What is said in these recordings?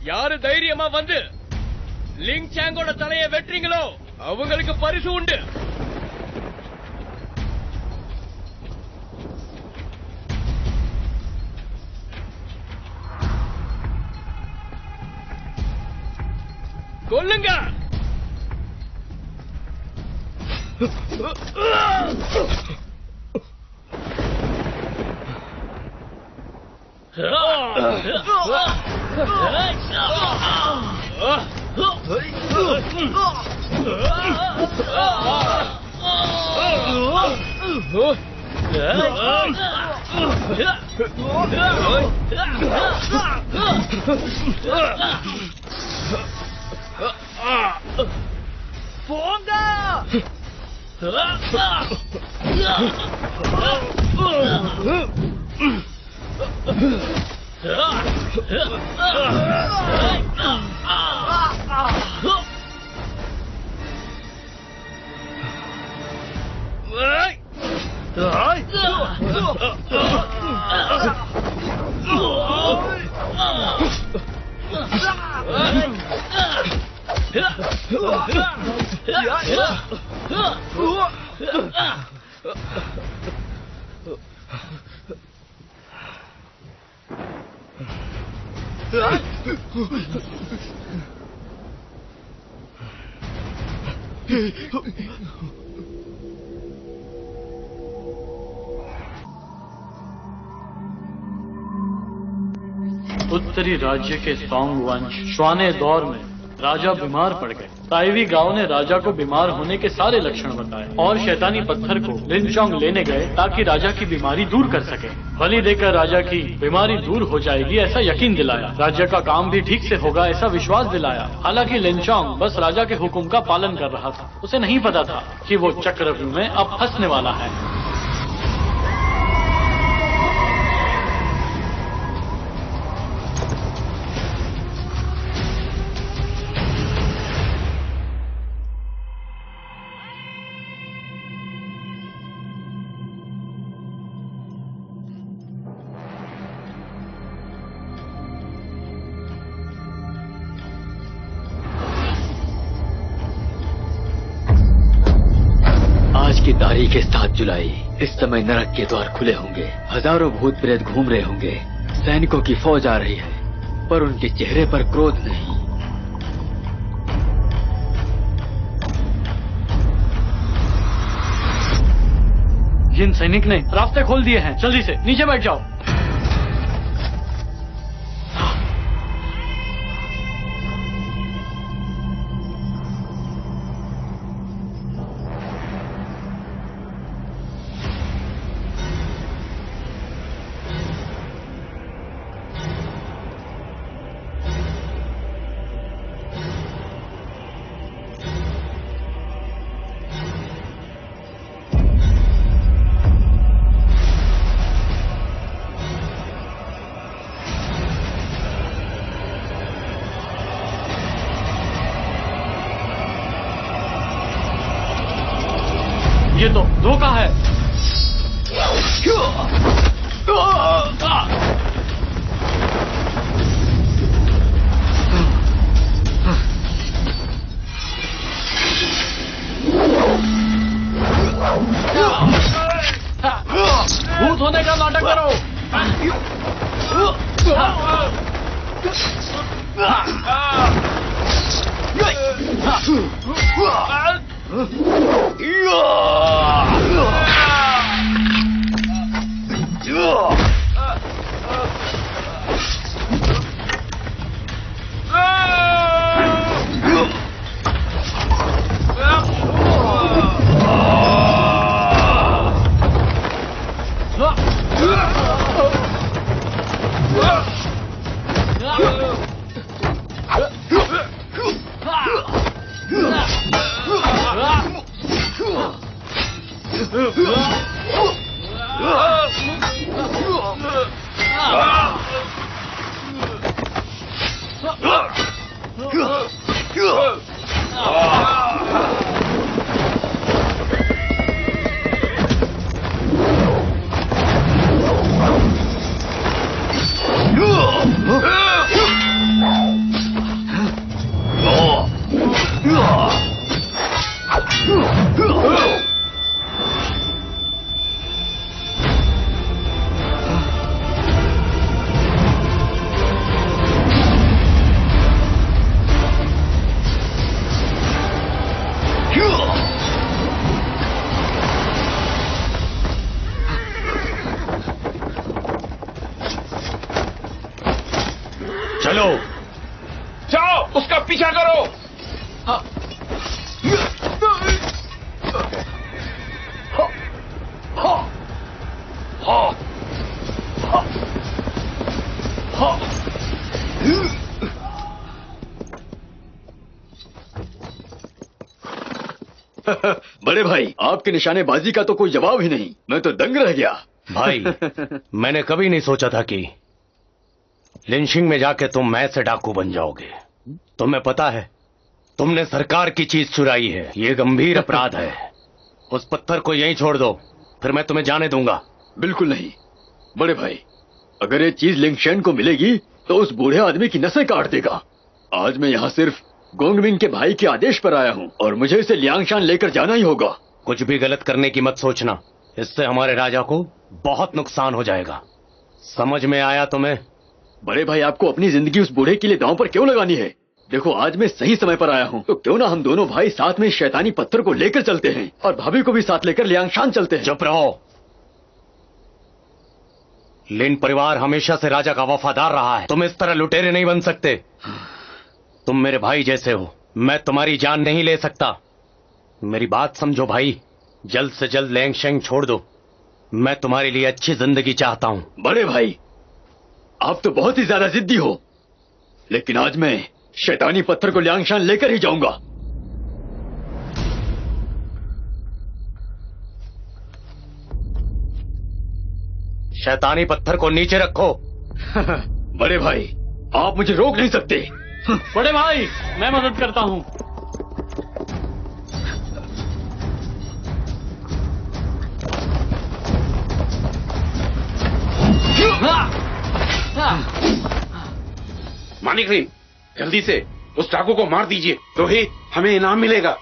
யாரு தைரியமா வந்து லிங் சாங்கோட தலையை வெட்டுறீங்களோ அவங்களுக்கு பரிசு உண்டு. கொல்லுங்க. போங்க. उत्तरी राज्य के सौंग वंश श्वाने दौर में राजा बीमार पड़ गए। ताइवी गांव ने राजा को बीमार होने के सारे लक्षण बताए और शैतानी पत्थर को लिनचोंग लेने गए ताकि राजा की बीमारी दूर कर सके। बलि देकर राजा की बीमारी दूर हो जाएगी ऐसा यकीन दिलाया। राज्य का काम भी ठीक से होगा ऐसा विश्वास दिलाया। हालांकि लिनचोंग बस राजा के हुक्म का पालन कर रहा था। उसे नहीं पता था कि वो चक्रव्यूह में अब फंसने वाला है। की तारीख है 7 जुलाई। इस समय नरक के द्वार खुले होंगे। हजारों भूत प्रेत घूम रहे होंगे। सैनिकों की फौज आ रही है पर उनके चेहरे पर क्रोध नहीं। जिन सैनिक ने रास्ते खोल दिए हैं जल्दी से नीचे बैठ जाओ। ये तो धोखा है। भूत होने का नाटक करो। हेलो, जाओ उसका पीछा करो। बड़े भाई, आपके निशानेबाजी का तो कोई जवाब ही नहीं। मैं तो दंग रह गया। भाई, मैंने कभी नहीं सोचा था कि लिंचिंग में जाके तुम ऐसे डाकू बन जाओगे। तुम्हें पता है, तुमने सरकार की चीज चुराई है। ये गंभीर अपराध है। उस पत्थर को यहीं छोड़ दो, फिर मैं तुम्हें जाने दूंगा। बिल्कुल नहीं बड़े भाई, अगर ये चीज लिंगशेन को मिलेगी तो उस बूढ़े आदमी की नसें काट देगा। आज मैं यहाँ सिर्फ गोंगमिंग के भाई के आदेश पर आया हूँ और मुझे इसे लियांगशान लेकर जाना ही होगा। कुछ भी गलत करने की मत सोचना, इससे हमारे राजा को बहुत नुकसान हो जाएगा। समझ में आया तुम्हें? बड़े भाई, आपको अपनी जिंदगी उस बूढ़े के लिए दांव पर क्यों लगानी है? देखो, आज मैं सही समय पर आया हूँ, तो क्यों ना हम दोनों भाई साथ में शैतानी पत्थर को लेकर चलते हैं और भाभी को भी साथ लेकर लियांगशान चलते हैं। चुप रहो। लिन परिवार हमेशा से राजा का वफादार रहा है। तुम इस तरह लुटेरे नहीं बन सकते। तुम मेरे भाई जैसे हो, मैं तुम्हारी जान नहीं ले सकता। मेरी बात समझो भाई, जल्द से जल्द लियांगशेन छोड़ दो। मैं तुम्हारे लिए अच्छी जिंदगी चाहता हूँ। बड़े भाई, आप तो बहुत ही ज्यादा जिद्दी हो, लेकिन आज मैं शैतानी पत्थर को लियांगशान लेकर ही जाऊंगा। शैतानी पत्थर को नीचे रखो। बड़े भाई, आप मुझे रोक नहीं सकते। बड़े भाई, मैं मदद करता हूँ। मानिक रिन, जल्दी से उस डाकू को मार दीजिए तो ही हमें इनाम मिलेगा।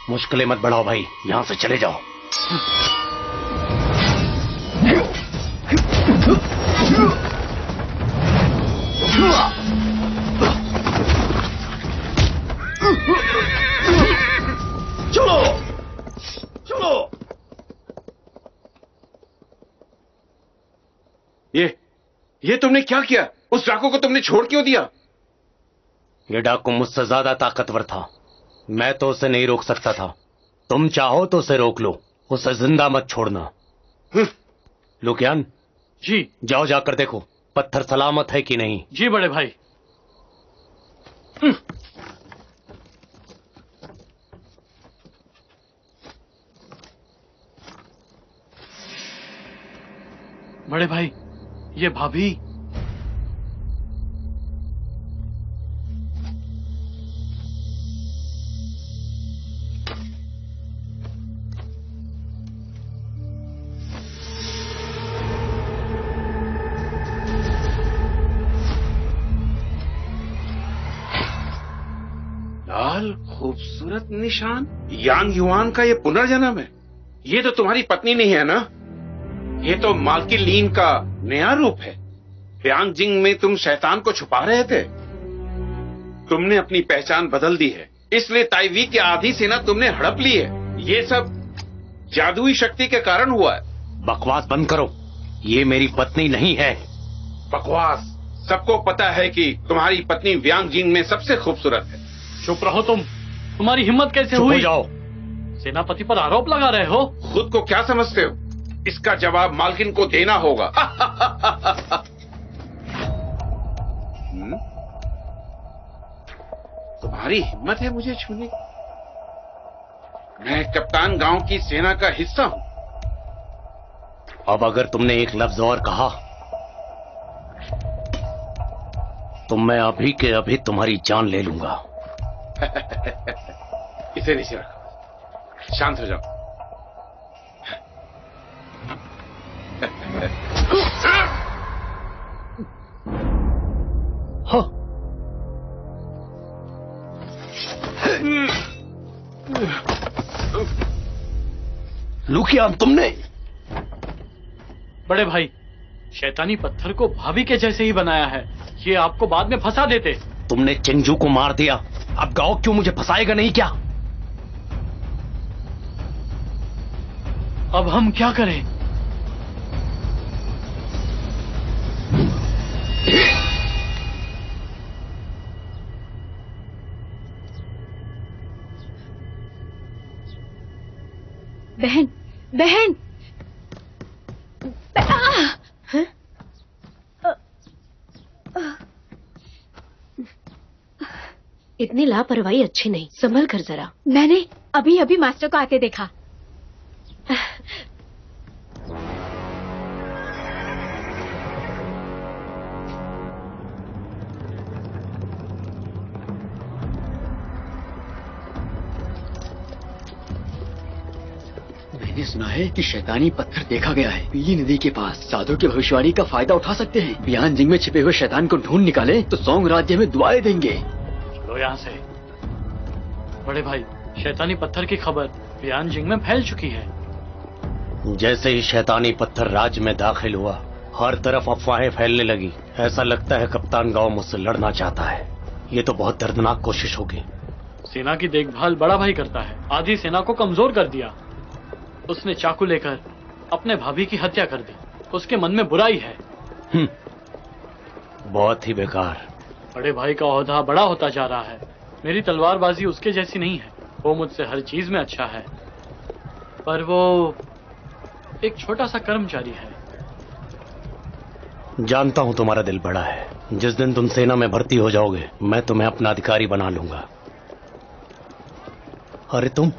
मुश्किलें मत बढ़ाओ भाई, यहां से चले जाओ। चलो चलो। ये तुमने क्या किया? उस डाकू को तुमने छोड़ क्यों दिया? ये डाकू मुझसे ज्यादा ताकतवर था, मैं तो उसे नहीं रोक सकता था। तुम चाहो तो उसे रोक लो, उसे जिंदा मत छोड़ना। लुकियान जी। जाओ, जाकर देखो पत्थर सलामत है कि नहीं। जी बड़े भाई। बड़े भाई, ये भाभी। लाल खूबसूरत निशान, यांग युआन का ये पुनर्जन्म है। ये तो तुम्हारी पत्नी नहीं है ना? ये तो मालकिन लीन का नया रूप है। यांगजिंग में तुम शैतान को छुपा रहे थे। तुमने अपनी पहचान बदल दी है, इसलिए ताइवी की आधी सेना तुमने हड़प ली है। ये सब जादुई शक्ति के कारण हुआ है। बकवास बंद करो, ये मेरी पत्नी नहीं है। बकवास! सबको पता है कि तुम्हारी पत्नी यांगजिंग में सबसे खूबसूरत है। चुप रहो तुम। तुम्हारी हिम्मत कैसे चुप हो हुई? जाओ। सेनापति पर आरोप लगा रहे हो। खुद को क्या समझते हो? इसका जवाब मालकिन को देना होगा। तुम्हारी हिम्मत है मुझे छूने की? मैं कप्तान गांव की सेना का हिस्सा हूं। अब अगर तुमने एक लफ्ज और कहा तो मैं अभी के अभी तुम्हारी जान ले लूंगा। इसे नीचे रखो, शांत हो जाओ। चालू किया तुमने? बड़े भाई, शैतानी पत्थर को भाभी के जैसे ही बनाया है, ये आपको बाद में फंसा देते। तुमने चिंजू को मार दिया, अब गाओ क्यों मुझे फंसाएगा नहीं क्या? अब हम क्या करें? बहन, बहन, इतनी लापरवाही अच्छी नहीं, संभल कर जरा। मैंने अभी अभी मास्टर को आते देखा। मैंने सुना है कि शैतानी पत्थर देखा गया है पीली नदी के पास। साधु की भविष्यवाणी का फायदा उठा सकते हैं। बियानजिंग में छिपे हुए शैतान को ढूंढ निकाले तो सोंग राज्य में दुआएं देंगे। चलो यहाँ से। बड़े भाई, शैतानी पत्थर की खबर बियानजिंग में फैल चुकी है। जैसे ही शैतानी पत्थर राज्य में दाखिल हुआ, हर तरफ अफवाहें फैलने लगी। ऐसा लगता है कप्तान गांव मुझसे लड़ना चाहता है। ये तो बहुत दर्दनाक कोशिश होगी। सेना की देखभाल बड़ा भाई करता है। आधी सेना को कमजोर कर दिया। उसने चाकू लेकर अपने भाभी की हत्या कर दी। उसके मन में बुराई है। बहुत ही बेकार। बड़े भाई का ओहदा बड़ा होता जा रहा है। मेरी तलवारबाजी उसके जैसी नहीं है। वो मुझसे हर चीज में अच्छा है, पर वो एक छोटा सा कर्मचारी है। जानता हूं तुम्हारा दिल बड़ा है। जिस दिन तुम सेना में भर्ती हो जाओगे, मैं तुम्हें अपना अधिकारी बना लूंगा। अरे तुम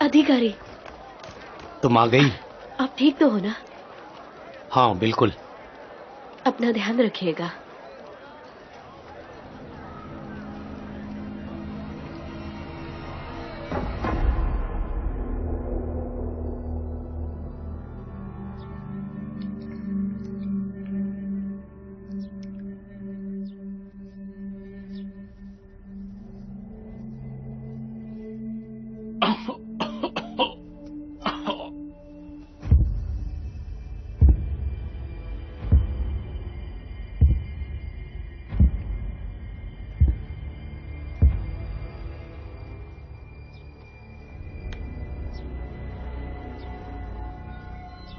अधिकारी, तुम आ गई? आप ठीक तो हो ना? हाँ बिल्कुल। अपना ध्यान रखिएगा।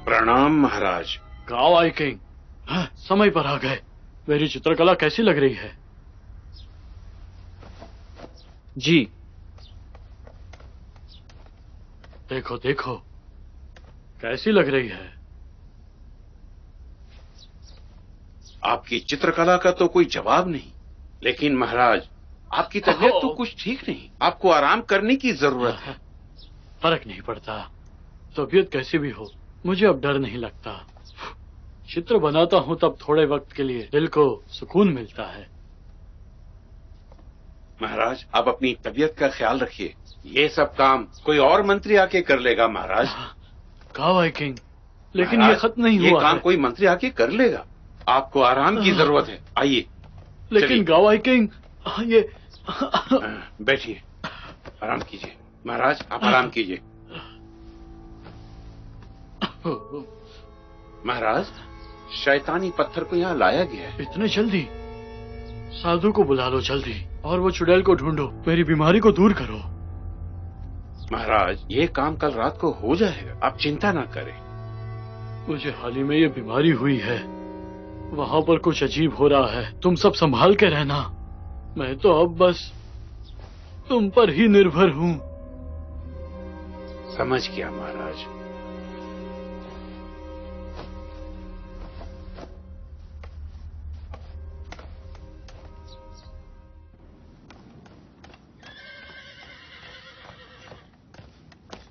प्रणाम महाराज। गाँव आई किंग, समय पर आ गए। मेरी चित्रकला कैसी लग रही है? जी। देखो देखो, कैसी लग रही है? आपकी चित्रकला का तो कोई जवाब नहीं, लेकिन महाराज आपकी तबीयत तो कुछ ठीक नहीं। आपको आराम करने की जरूरत है। फर्क नहीं पड़ता, तबीयत कैसी भी हो, मुझे अब डर नहीं लगता। चित्र बनाता हूँ तब थोड़े वक्त के लिए दिल को सुकून मिलता है। महाराज आप अपनी तबीयत का ख्याल रखिए। ये सब काम कोई और मंत्री आके कर लेगा महाराज। गाँव आई किंग, लेकिन ये खत्म नहीं हुआ। ये काम कोई मंत्री आके कर लेगा। आपको आराम की जरूरत है। आइए। लेकिन गाँव आई किंग, ये बैठिए, आराम कीजिए। महाराज आप आराम कीजिए। महाराज शैतानी पत्थर को यहाँ लाया गया है। इतने जल्दी? साधु को बुला लो जल्दी, और वो चुड़ैल को ढूंढो। मेरी बीमारी को दूर करो। महाराज ये काम कल रात को हो जाएगा, आप चिंता ना करें। मुझे हाल ही में ये बीमारी हुई है। वहां पर कुछ अजीब हो रहा है। तुम सब संभाल के रहना। मैं तो अब बस तुम पर ही निर्भर हूँ। समझ गया महाराज।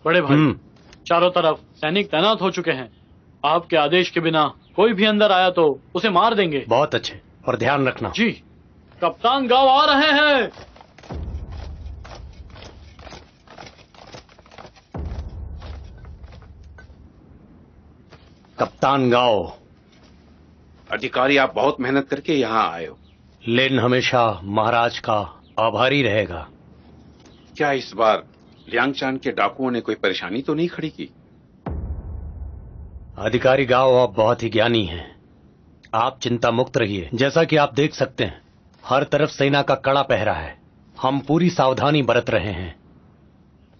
बड़े भाई, चारों तरफ सैनिक तैनात हो चुके हैं। आपके आदेश के बिना कोई भी अंदर आया तो उसे मार देंगे। बहुत अच्छे, और ध्यान रखना। जी। कप्तान गाँव आ रहे हैं। कप्तान गाओ। अधिकारी आप बहुत मेहनत करके यहाँ आए हो। लेन हमेशा महाराज का आभारी रहेगा। क्या इस बार लियांगशान के डाकुओं ने कोई परेशानी तो नहीं खड़ी की? अधिकारी गाओ आप बहुत ही ज्ञानी हैं। आप चिंता मुक्त रहिए। जैसा कि आप देख सकते हैं, हर तरफ सेना का कड़ा पहरा है। हम पूरी सावधानी बरत रहे हैं।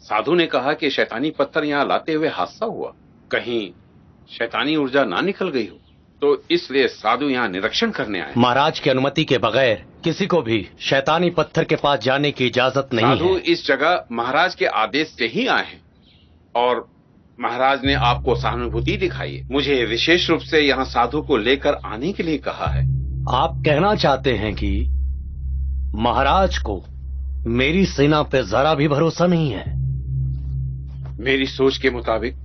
साधु ने कहा कि शैतानी पत्थर यहाँ लाते हुए हादसा हुआ। कहीं शैतानी ऊर्जा ना निकल गई हो, तो इसलिए साधु यहाँ निरीक्षण करने आए। महाराज की अनुमति के बगैर किसी को भी शैतानी पत्थर के पास जाने की इजाजत नहीं साधु है। इस जगह महाराज के आदेश से ही आए हैं और महाराज ने आपको सहानुभूति दिखाई है। मुझे विशेष रूप से यहाँ साधु को लेकर आने के लिए कहा है। आप कहना चाहते हैं कि महाराज को मेरी सेना पे जरा भी भरोसा नहीं है? मेरी सोच के मुताबिक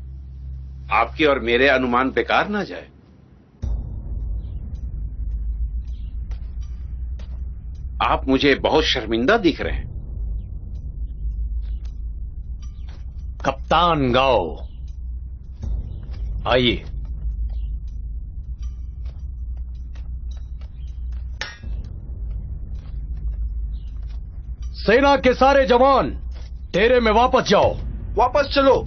आपके और मेरे अनुमान बेकार ना जाए। आप मुझे बहुत शर्मिंदा दिख रहे हैं। कप्तान गाओ, आइए। सेना के सारे जवान डेरे में वापस जाओ। वापस चलो।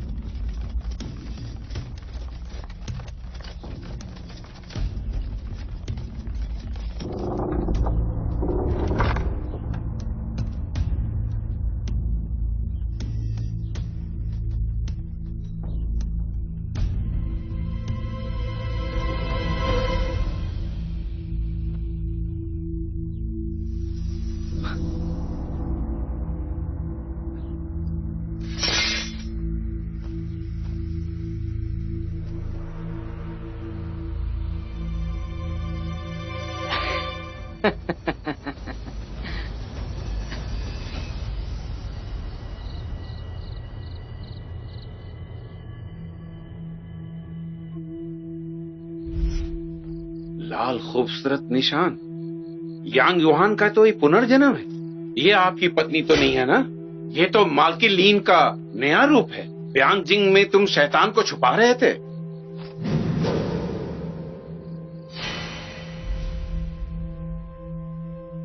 लाल खूबसूरत निशान, यांग युहान का तो ये पुनर्जन्म है। ये आपकी पत्नी तो नहीं है ना? ये तो मालकी लीन का नया रूप है। ब्यांगजिंग में तुम शैतान को छुपा रहे थे।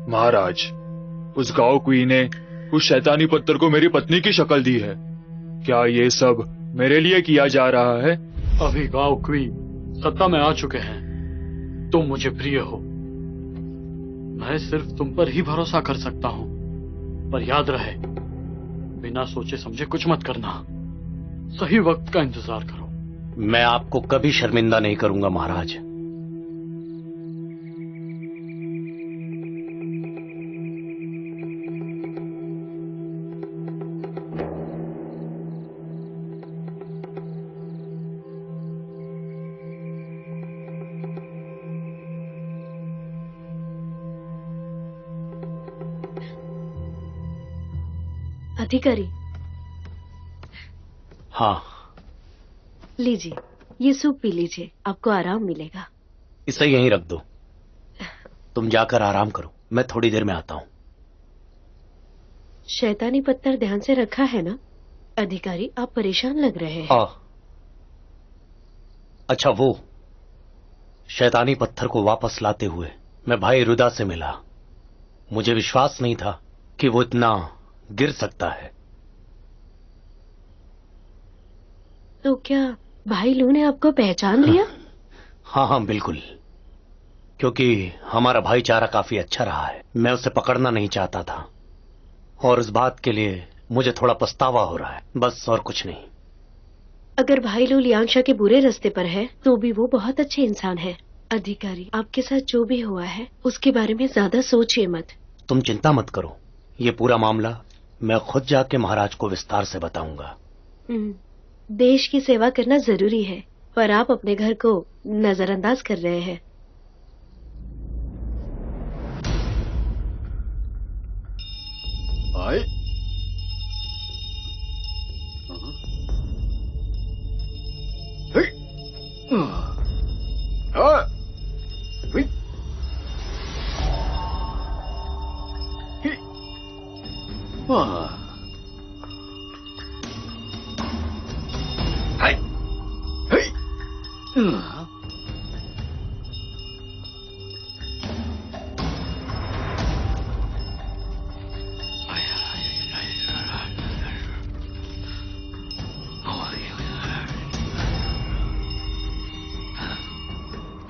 महाराज, उस गांव क्वीन ने उस शैतानी पत्थर को मेरी पत्नी की शक्ल दी है। क्या ये सब मेरे लिए किया जा रहा है? अभी गांव क्वी सत्ता में आ चुके हैं। तुम मुझे प्रिय हो, मैं सिर्फ तुम पर ही भरोसा कर सकता हूं। पर याद रहे, बिना सोचे समझे कुछ मत करना। सही वक्त का इंतजार करो। मैं आपको कभी शर्मिंदा नहीं करूंगा महाराज। अधिकारी, हाँ, लीजिए, ये सूप पी लीजिए, आपको आराम मिलेगा। इसे यहीं रख दो। तुम जाकर आराम करो, मैं थोड़ी देर में आता हूं। शैतानी पत्थर ध्यान से रखा है ना? अधिकारी, आप परेशान लग रहे हैं। हाँ। अच्छा, वो शैतानी पत्थर को वापस लाते हुए मैं भाई रुदा से मिला। मुझे विश्वास नहीं था कि वो इतना गिर सकता है। तो क्या भाई लू ने आपको पहचान लिया? हाँ हाँ बिल्कुल, क्योंकि हमारा भाईचारा काफी अच्छा रहा है। मैं उसे पकड़ना नहीं चाहता था और इस बात के लिए मुझे थोड़ा पछतावा हो रहा है, बस और कुछ नहीं। अगर भाई लू लियांगशा के बुरे रास्ते पर है तो भी वो बहुत अच्छे इंसान है। अधिकारी, आपके साथ जो भी हुआ है उसके बारे में ज्यादा सोचिए मत। तुम चिंता मत करो, ये पूरा मामला मैं खुद जाके महाराज को विस्तार से बताऊंगा। देश की सेवा करना जरूरी है, पर आप अपने घर को नजरअंदाज कर रहे हैं। आए?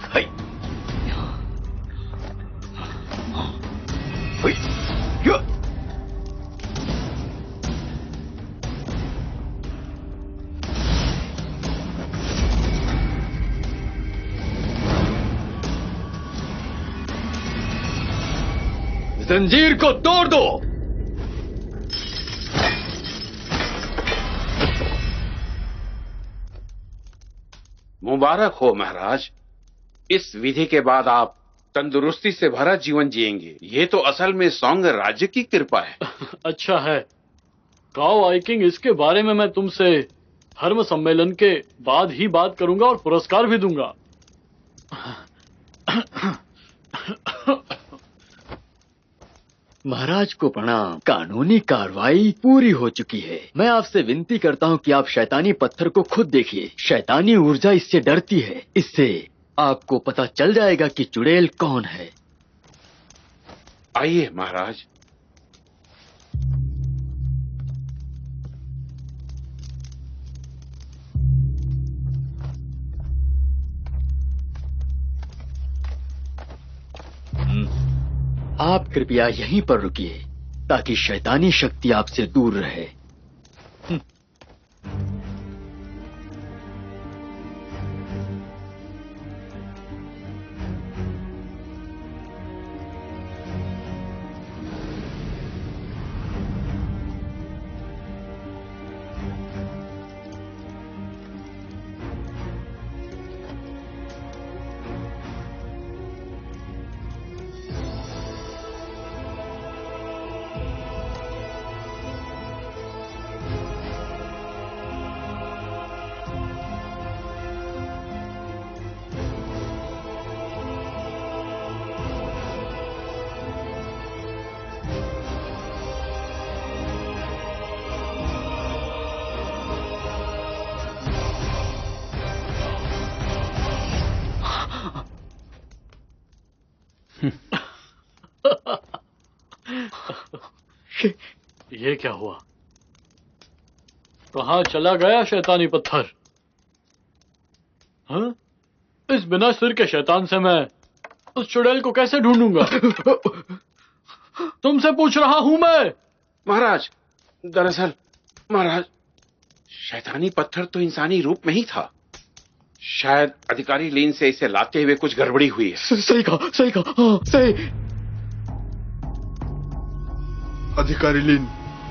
हाय हाय या जंजीर को तोड़ दो। मुबारक हो महाराज, इस विधि के बाद आप तंदुरुस्ती से भरा जीवन जिएंगे। ये तो असल में सौंग राज्य की कृपा है। अच्छा है गाओ आइकिंग, इसके बारे में मैं तुमसे धर्म सम्मेलन के बाद ही बात करूंगा और पुरस्कार भी दूंगा। महाराज को प्रणाम। कानूनी कार्रवाई पूरी हो चुकी है। मैं आपसे विनती करता हूँ कि आप शैतानी पत्थर को खुद देखिए। शैतानी ऊर्जा इससे डरती है। इससे आपको पता चल जाएगा कि चुड़ैल कौन है। आइए महाराज। आप कृपया यहीं पर रुकिए ताकि शैतानी शक्ति आपसे दूर रहे। ये क्या हुआ? कहाँ चला गया शैतानी पत्थर? हाँ? इस बिना सिर के शैतान से मैं उस चुड़ैल को कैसे ढूंढूंगा? तुमसे पूछ रहा हूं मैं। महाराज, दरअसल महाराज, शैतानी पत्थर तो इंसानी रूप में ही था। शायद अधिकारी लीन से इसे लाते हुए कुछ गड़बड़ी हुई है। सही कहा, सही कहा। हाँ, सही। अधिकारी लीन,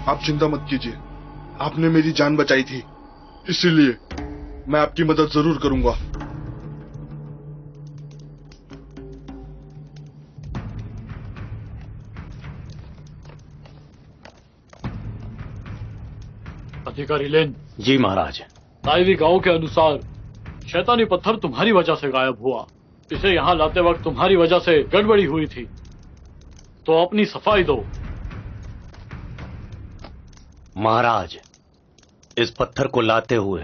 आप चिंता मत कीजिए। आपने मेरी जान बचाई थी, इसीलिए मैं आपकी मदद जरूर करूंगा। अधिकारी लेन। जी महाराज। ताइवी गांव के अनुसार शैतानी पत्थर तुम्हारी वजह से गायब हुआ। इसे यहाँ लाते वक्त तुम्हारी वजह से गड़बड़ी हुई थी, तो अपनी सफाई दो। महाराज, इस पत्थर को लाते हुए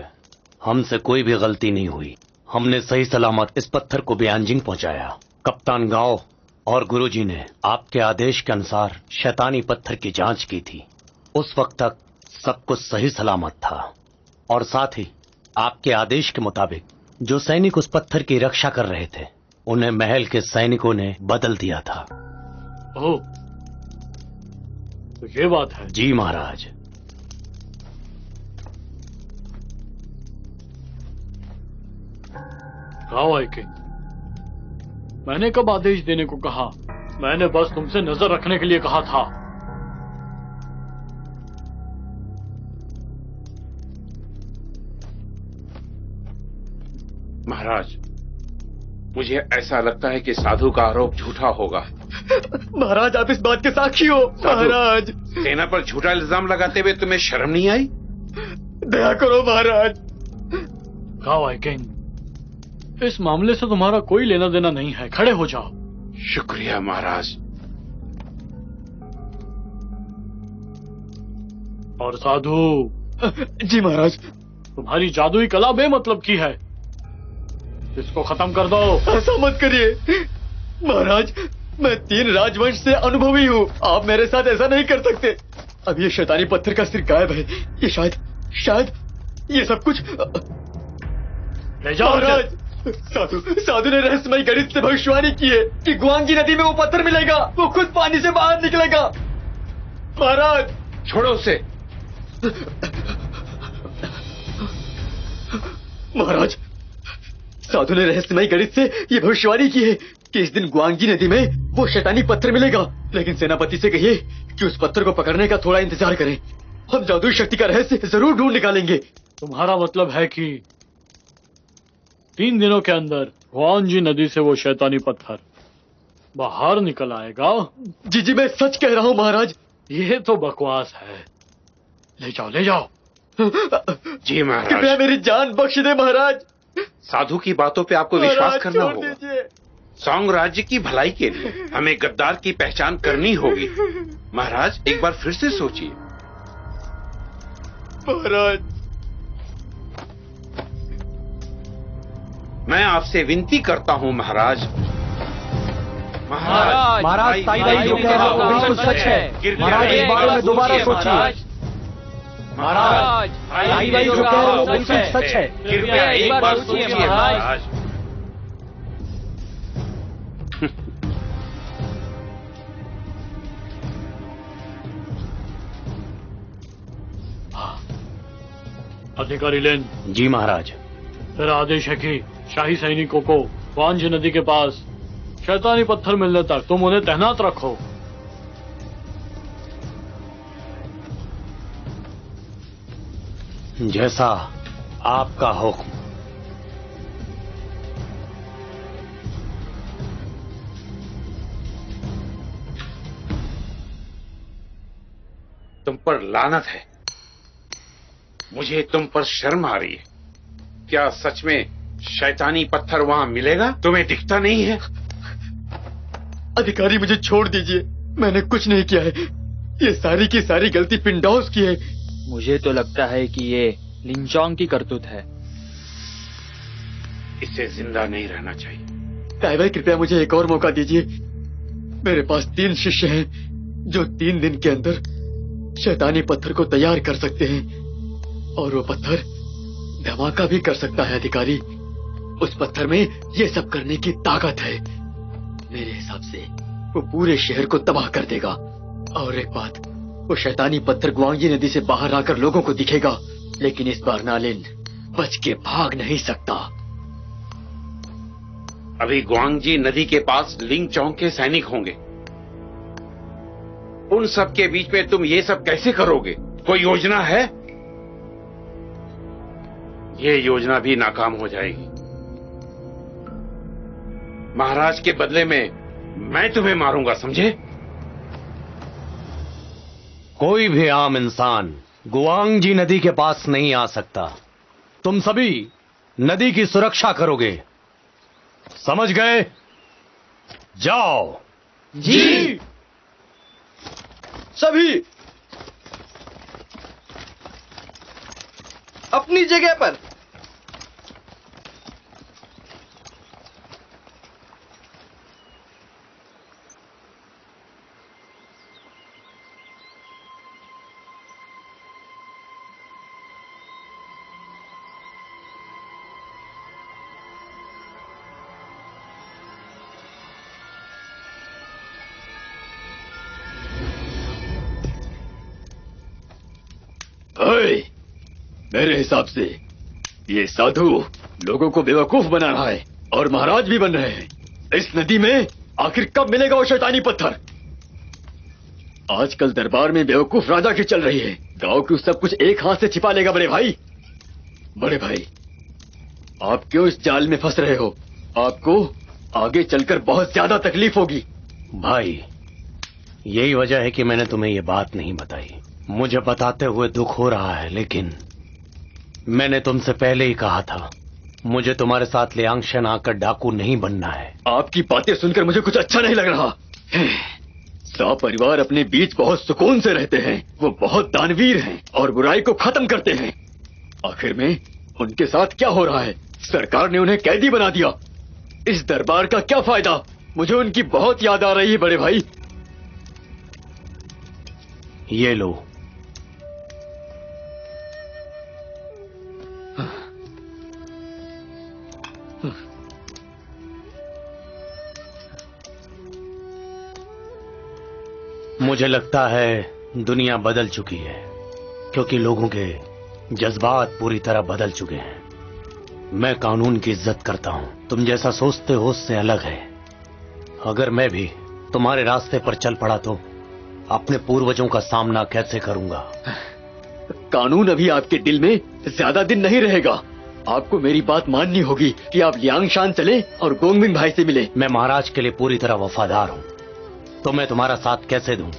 हमसे कोई भी गलती नहीं हुई। हमने सही सलामत इस पत्थर को बियांजिंग पहुंचाया। कप्तान गांव और गुरुजी ने आपके आदेश के अनुसार शैतानी पत्थर की जांच की थी। उस वक्त तक सब कुछ सही सलामत था और साथ ही आपके आदेश के मुताबिक जो सैनिक उस पत्थर की रक्षा कर रहे थे उन्हें महल के सैनिकों ने बदल दिया था। ओह, तो ये बात है। जी महाराज। गाओ आइकिंग, मैंने कब आदेश देने को कहा? मैंने बस तुमसे नजर रखने के लिए कहा था। महाराज, मुझे ऐसा लगता है कि साधु का आरोप झूठा होगा। महाराज, आप इस बात के साक्षी हो। महाराज, सेना पर झूठा इल्जाम लगाते हुए तुम्हें शर्म नहीं आई? दया करो महाराज। गाओ आइकिंग, इस मामले से तुम्हारा कोई लेना देना नहीं है। खड़े हो जाओ। शुक्रिया महाराज। और साधु। जी महाराज। तुम्हारी जादुई कला बेमतलब की है, इसको खत्म कर दो। ऐसा मत करिए महाराज, मैं 3 राजवंश से अनुभवी हूँ। आप मेरे साथ ऐसा नहीं कर सकते। अब ये शैतानी पत्थर का सिर गायब है। ये शायद ये सब कुछ ले जाओ महाराज। साधु ने रहस्यमय गणित से भविष्यवाणी की है कि गुआंगी नदी में वो पत्थर मिलेगा, वो खुद पानी से बाहर निकलेगा। महाराज छोड़ो उसे। महाराज, साधु ने रहस्यमय गणित से ये भविष्यवाणी की है कि इस दिन गुआंगी नदी में वो शैतानी पत्थर मिलेगा। लेकिन सेनापति से कहिए कि उस पत्थर को पकड़ने का थोड़ा इंतजार करें। हम जादुई शक्ति का रहस्य जरूर ढूंढ निकालेंगे। तुम्हारा मतलब है कि 3 दिनों के अंदर गुआंगी नदी से वो शैतानी पत्थर बाहर निकल आएगा? जी मैं सच कह रहा हूँ महाराज। ये तो बकवास है। ले जाओ ले जाओ। जी महाराज, कृपया मेरी जान बख्श दे महाराज। साधु की बातों पे आपको विश्वास करना छोड़ होगा। दीजिए। सौंग राज्य की भलाई के लिए हमें गद्दार की पहचान करनी होगी। महाराज एक बार फिर से सोचिए। महाराज, मैं आपसे विनती करता हूँ महाराज। महाराज, ताई भाई जो कह रहा है वो बिल्कुल सच है। महाराज इस बारे में दोबारा सोचिए। महाराज, ताई भाई जो कह रहे हैं वो बिल्कुल सच है। कृपया एक बार सोचिए महाराज। अधिकारी लेन। जी महाराज। मेरा आदेश है कि शाही सैनिकों को गुआंगी नदी के पास शैतानी पत्थर मिलने तक तुम उन्हें तैनात रखो। जैसा आपका हुक्म। तुम पर लानत है। मुझे तुम पर शर्म आ रही है। क्या सच में शैतानी पत्थर वहां मिलेगा? तुम्हें दिखता नहीं है? अधिकारी मुझे छोड़ दीजिए। मैंने कुछ नहीं किया है। ये सारी की सारी गलती पिंडौस की है। मुझे तो लगता है कि ये लिंचोंग की करतूत है। इसे जिंदा नहीं रहना चाहिए। ताई भाई कृपया मुझे एक और मौका दीजिए। मेरे पास 3 शिष्य हैं जो 3 दिन के अंदर शैतानी पत्थर को तैयार कर सकते हैं, और वो पत्थर धमाका भी कर सकता है। अधिकारी, उस पत्थर में ये सब करने की ताकत है। मेरे हिसाब से वो पूरे शहर को तबाह कर देगा। और एक बात, वो शैतानी पत्थर गुआंगी नदी से बाहर आकर लोगों को दिखेगा, लेकिन इस बार नालिन बच के भाग नहीं सकता। अभी गुआंगी नदी के पास लिंचोंग के सैनिक होंगे। उन सब के बीच में तुम ये सब कैसे करोगे? कोई योजना है? ये योजना भी नाकाम हो जाएगी। महाराज के बदले में मैं तुम्हें मारूंगा, समझे? कोई भी आम इंसान गुआंगी नदी के पास नहीं आ सकता। तुम सभी नदी की सुरक्षा करोगे, समझ गए? जाओ। जी। सभी अपनी जगह पर। मेरे हिसाब से ये साधु लोगों को बेवकूफ बना रहा है और महाराज भी बन रहे हैं। इस नदी में आखिर कब मिलेगा वो शैतानी पत्थर? आजकल दरबार में बेवकूफ राजा की चल रही है। गांव की सब कुछ एक हाथ से छिपा लेगा। बड़े भाई, बड़े भाई, आप क्यों इस जाल में फंस रहे हो? आपको आगे चलकर बहुत ज्यादा तकलीफ होगी। भाई, यही वजह है कि मैंने तुम्हें ये बात नहीं बताई। मुझे बताते हुए दुख हो रहा है, लेकिन मैंने तुमसे पहले ही कहा था, मुझे तुम्हारे साथ लियांगशन आकर डाकू नहीं बनना है। आपकी बातें सुनकर मुझे कुछ अच्छा नहीं लग रहा। सा परिवार अपने बीच बहुत सुकून से रहते हैं। वो बहुत दानवीर हैं और बुराई को खत्म करते हैं। आखिर में उनके साथ क्या हो रहा है? सरकार ने उन्हें कैदी बना दिया। इस दरबार का क्या फायदा? मुझे उनकी बहुत याद आ रही है बड़े भाई। ये लो। मुझे लगता है दुनिया बदल चुकी है, क्योंकि लोगों के जज्बात पूरी तरह बदल चुके हैं। मैं कानून की इज्जत करता हूं, तुम जैसा सोचते हो उससे अलग है। अगर मैं भी तुम्हारे रास्ते पर चल पड़ा तो अपने पूर्वजों का सामना कैसे करूंगा? कानून अभी आपके दिल में ज्यादा दिन नहीं रहेगा। आपको मेरी बात माननी होगी कि आप लियांगशान चले और गोंगमिंग भाई से मिले। मैं महाराज के लिए पूरी तरह वफादार हूं, तो मैं तुम्हारा साथ कैसे दूं?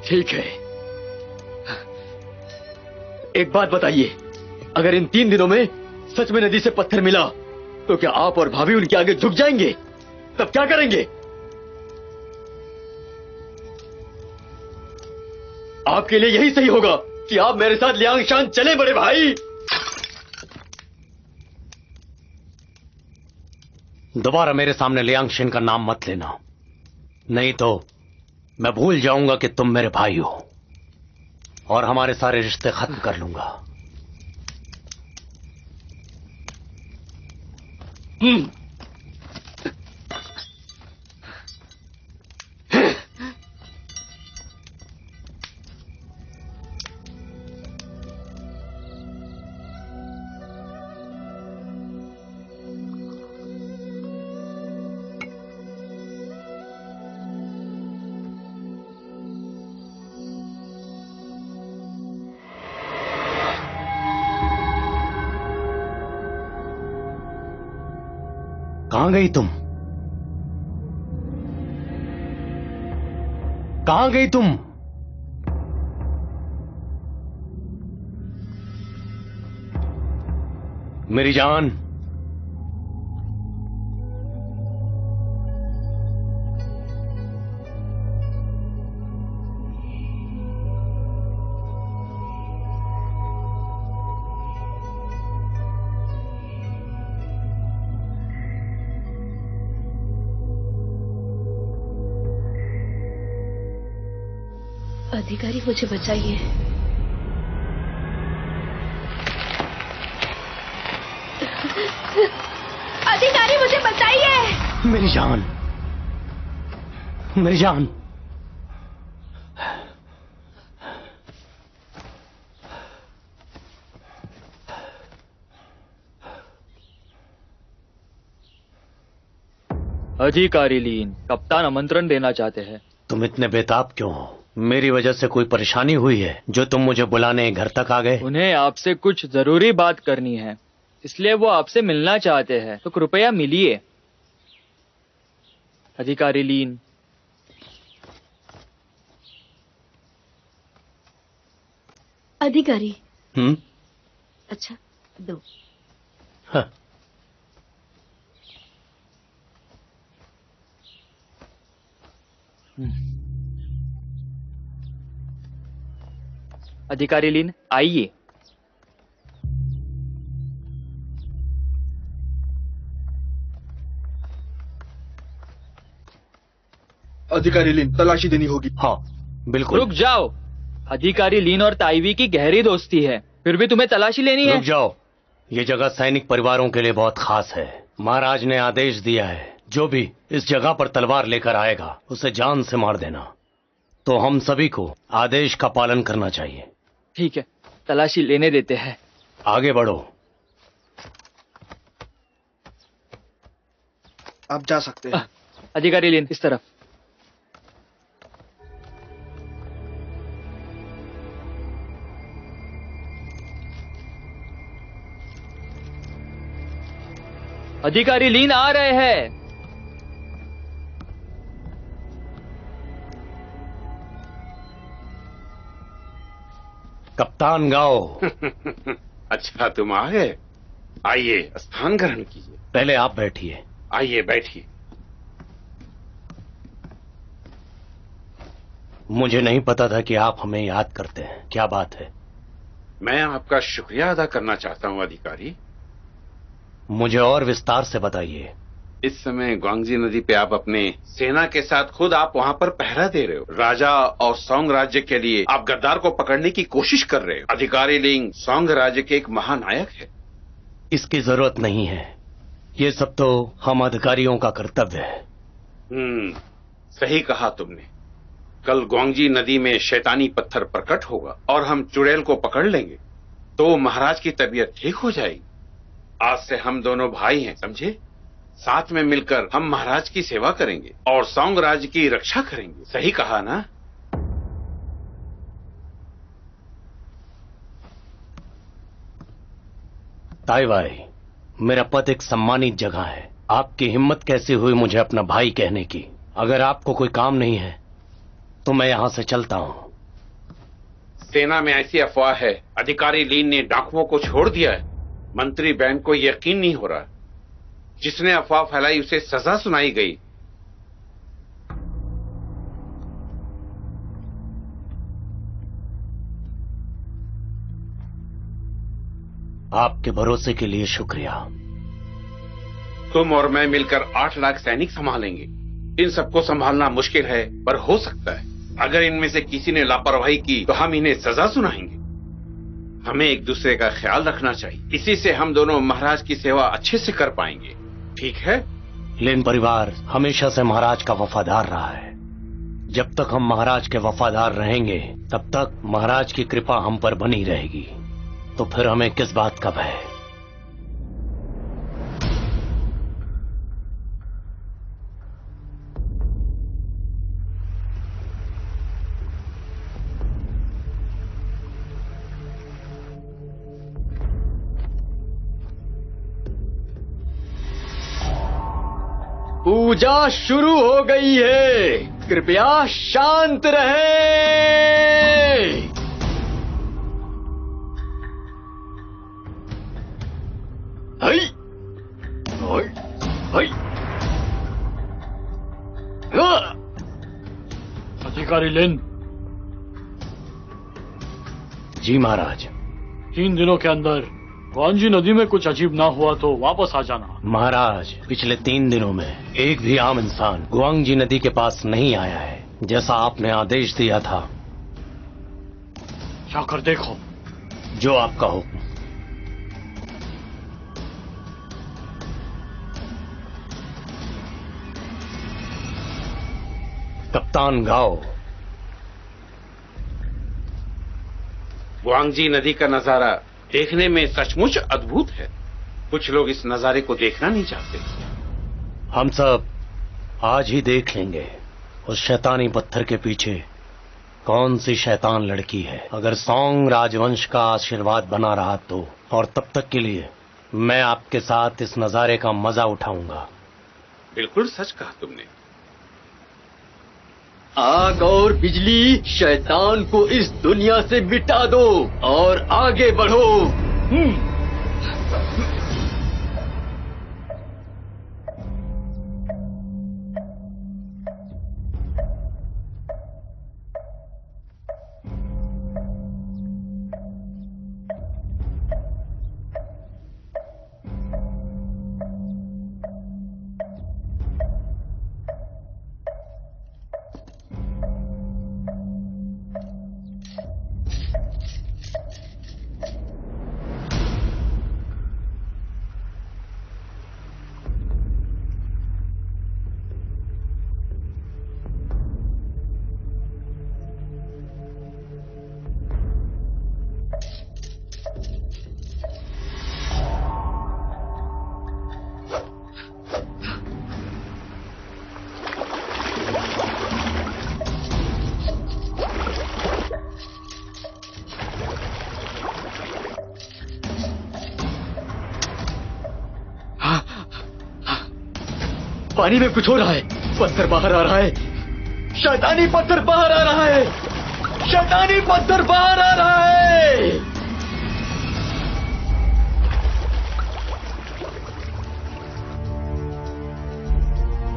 ठीक है, एक बात बताइए, अगर इन 3 दिनों में सच में नदी से पत्थर मिला तो क्या आप और भाभी उनके आगे झुक जाएंगे? तब क्या करेंगे? आपके लिए यही सही होगा कि आप मेरे साथ लियांगशान चले बड़े भाई। दोबारा मेरे सामने लियांगशिन का नाम मत लेना, नहीं तो मैं भूल जाऊंगा कि तुम मेरे भाई हो और हमारे सारे रिश्ते खत्म कर लूंगा। कहां गई तुम? कहां गई तुम? मेरी जान, अधिकारी मुझे बचाइए। अधिकारी मुझे बचाइए। मेरी जान, मेरी जान। अधिकारी लीन, कप्तान आमंत्रण देना चाहते हैं। तुम इतने बेताब क्यों हो? मेरी वजह से कोई परेशानी हुई है जो तुम मुझे बुलाने घर तक आ गए? उन्हें आपसे कुछ जरूरी बात करनी है, इसलिए वो आपसे मिलना चाहते हैं, तो कृपया मिलिए। अधिकारी लीन। अधिकारी। अच्छा, दो। हाँ। अधिकारी लीन, आइए। अधिकारी लीन, तलाशी देनी होगी। हाँ बिल्कुल। रुक जाओ। अधिकारी लीन और ताइवी की गहरी दोस्ती है, फिर भी तुम्हें तलाशी लेनी है? रुक जाओ, ये जगह सैनिक परिवारों के लिए बहुत खास है। महाराज ने आदेश दिया है, जो भी इस जगह पर तलवार लेकर आएगा उसे जान से मार देना। तो हम सभी को आदेश का पालन करना चाहिए। ठीक है, तलाशी लेने देते हैं। आगे बढ़ो। आप जा सकते हैं। अधिकारी लीन, इस तरफ। अधिकारी लीन आ रहे हैं। कप्तान गाओ। अच्छा, तुम आ गए। आइए, स्थान ग्रहण कीजिए। पहले आप बैठिए। आइए, बैठिए। मुझे नहीं पता था कि आप हमें याद करते हैं। क्या बात है? मैं आपका शुक्रिया अदा करना चाहता हूं अधिकारी। मुझे और विस्तार से बताइए। इस समय ग्वांगजी नदी पे आप अपने सेना के साथ खुद आप वहां पर पहरा दे रहे हो। राजा और सौंग राज्य के लिए आप गद्दार को पकड़ने की कोशिश कर रहे हो। अधिकारी लिंग सौंग राज्य के एक महानायक है। इसकी जरूरत नहीं है, ये सब तो हम अधिकारियों का कर्तव्य है। सही कहा तुमने। कल ग्वांगजी नदी में शैतानी पत्थर प्रकट होगा और हम चुड़ैल को पकड़ लेंगे तो महाराज की तबीयत ठीक हो जाएगी। आज से हम दोनों भाई हैं, समझे? साथ में मिलकर हम महाराज की सेवा करेंगे और सौंग राज्य की रक्षा करेंगे। सही कहा ना? ताईवाई, मेरा पद एक सम्मानित जगह है। आपकी हिम्मत कैसे हुई मुझे अपना भाई कहने की? अगर आपको कोई काम नहीं है तो मैं यहां से चलता हूं। सेना में ऐसी अफवाह है अधिकारी लीन ने डाकुओं को छोड़ दिया है। मंत्री बैन को यकीन नहीं हो रहा। जिसने अफवाह फैलाई उसे सजा सुनाई गई। आपके भरोसे के लिए शुक्रिया। तुम और मैं मिलकर 8 लाख सैनिक संभालेंगे। इन सबको संभालना मुश्किल है, पर हो सकता है। अगर इनमें से किसी ने लापरवाही की तो हम इन्हें सजा सुनाएंगे। हमें एक दूसरे का ख्याल रखना चाहिए। इसी से हम दोनों महाराज की सेवा अच्छे से कर पाएंगे। ठीक है? लिन परिवार हमेशा से महाराज का वफादार रहा है। जब तक हम महाराज के वफादार रहेंगे तब तक महाराज की कृपा हम पर बनी रहेगी। तो फिर हमें किस बात का भय? पूजा शुरू हो गई है, कृपया शांत रहे। हई, हई, हई। अधिकारी लिन। जी महाराज। 3 दिनों के अंदर ग्वांगजी नदी में कुछ अजीब ना हुआ तो वापस आ जाना। महाराज, पिछले 3 दिनों में एक भी आम इंसान ग्वांगजी नदी के पास नहीं आया है, जैसा आपने आदेश दिया था। जाकर देखो। जो आपका हुक्म। कप्तान गाओ। ग्वांगजी नदी का नजारा देखने में सचमुच अद्भुत है। कुछ लोग इस नजारे को देखना नहीं चाहते। हम सब आज ही देख लेंगे उस शैतानी पत्थर के पीछे कौन सी शैतान लड़की है। अगर सौंग राजवंश का आशीर्वाद बना रहा तो, और तब तक के लिए मैं आपके साथ इस नजारे का मजा उठाऊंगा। बिल्कुल सच कहा तुमने। आग और बिजली, शैतान को इस दुनिया से मिटा दो और आगे बढ़ो। पानी में कुछ हो रहा है। पत्थर बाहर आ रहा है। शैतानी पत्थर बाहर आ रहा है। शैतानी पत्थर बाहर आ रहा है।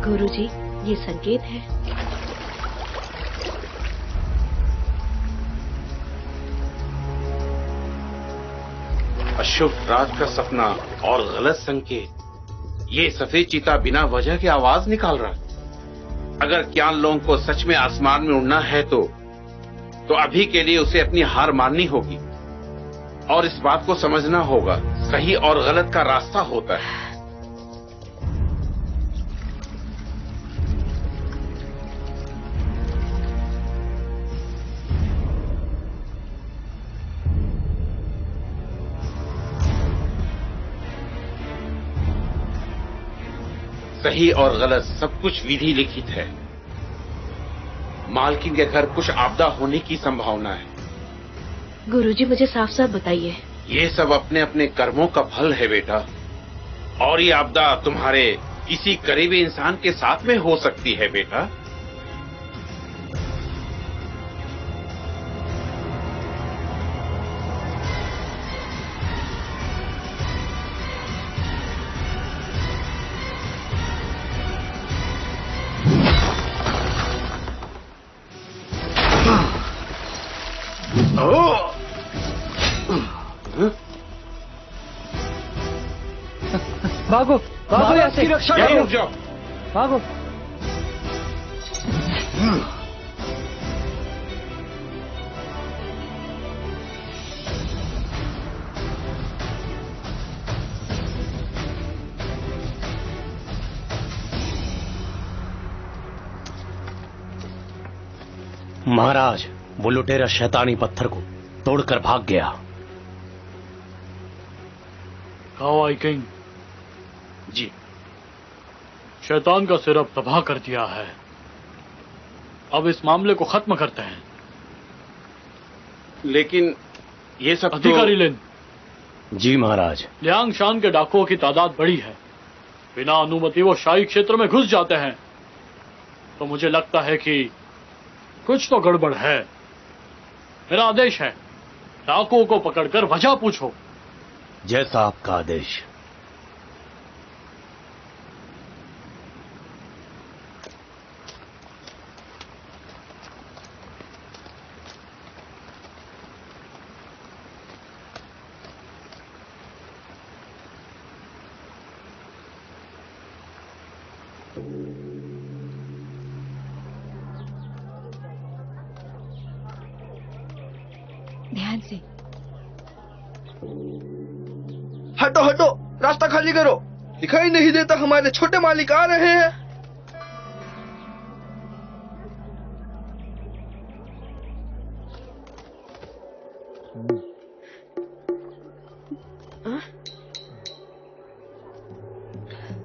गुरुजी, ये संकेत है। अशुभ रात का सपना और गलत संकेत। ये सफेद चीता बिना वजह के आवाज निकाल रहा है। अगर क्यान लोंग को सच में आसमान में उड़ना है तो अभी के लिए उसे अपनी हार माननी होगी और इस बात को समझना होगा सही और गलत का रास्ता होता है। सही और गलत सब कुछ विधि लिखित है। मालकिन के घर कुछ आपदा होने की संभावना है। गुरुजी मुझे साफ साफ बताइए। ये सब अपने अपने कर्मों का फल है बेटा, और ये आपदा तुम्हारे किसी करीबी इंसान के साथ में हो सकती है बेटा। भागो भागो यहाँ से, यहीं रुक जाओ। भागो। महाराज, वो लुटेरा शैतानी पत्थर को तोड़कर भाग गया। खाओ आई किंग जी। शैतान का सिर अब तबाह कर दिया है। अब इस मामले को खत्म करते हैं। लेकिन ये सब अधिकारी लिन। जी महाराज। लियांग शान के डाकुओं की तादाद बड़ी है। बिना अनुमति वो शाही क्षेत्र में घुस जाते हैं। तो मुझे लगता है कि कुछ तो गड़बड़ है। मेरा आदेश है, डाकुओं को पकड़कर वजह पूछो। जैसा आपका आदेश। ध्यान से। हटो हटो, रास्ता खाली करो। दिखाई नहीं देता हमारे छोटे मालिक आ रहे हैं।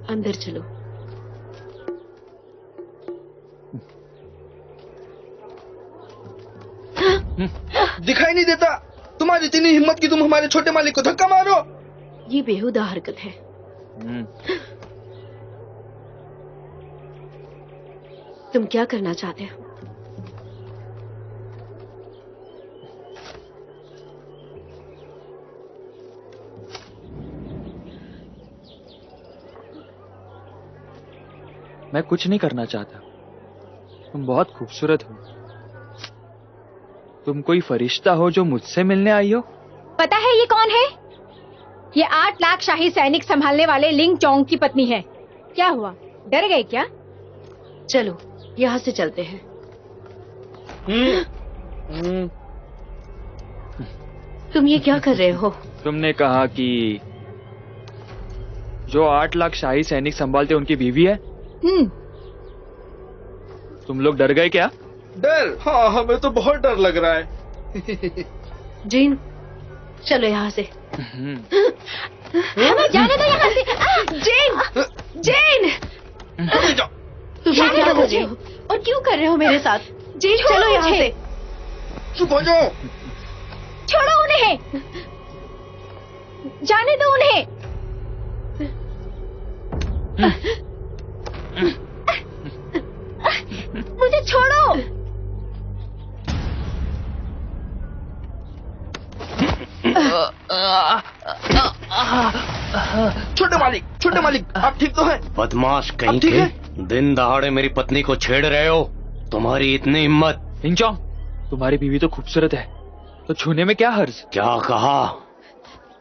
अंदर चलो। दिखाई नहीं देता? तुम्हारी इतनी हिम्मत कि तुम हमारे छोटे मालिक को धक्का मारो। ये बेहुदा हरकत है। तुम क्या करना चाहते हो? मैं कुछ नहीं करना चाहता। तुम बहुत खूबसूरत हो। तुम कोई फरिश्ता हो जो मुझसे मिलने आई हो? पता है ये कौन है? ये 8 लाख शाही सैनिक संभालने वाले लिंग चोंग की पत्नी है। क्या हुआ, डर गए क्या? चलो यहाँ से चलते हैं। तुम ये क्या कर रहे हो? तुमने कहा कि जो 8 लाख शाही सैनिक संभालते उनकी बीवी है। तुम लोग डर गए क्या? डर? हाँ, हमें तो बहुत डर लग रहा है। जीन, चलो यहाँ से। हमें जाने दो यहाँ से। जीन, जीन, तुम ये क्या कर रहे हो और क्यों कर रहे हो मेरे साथ? जीन, चलो यहाँ से। चुप हो जाओ। छोड़ो उन्हें, जाने दो उन्हें। मुझे छोड़ो। छोटे मालिक, आप ठीक तो हैं? बदमाश कहीं के, दिन दहाड़े मेरी पत्नी को छेड़ रहे हो। तुम्हारी इतनी हिम्मत। लिंग चोंग, तुम्हारी बीवी तो खूबसूरत है, तो छूने में क्या हर्ज? क्या कहा?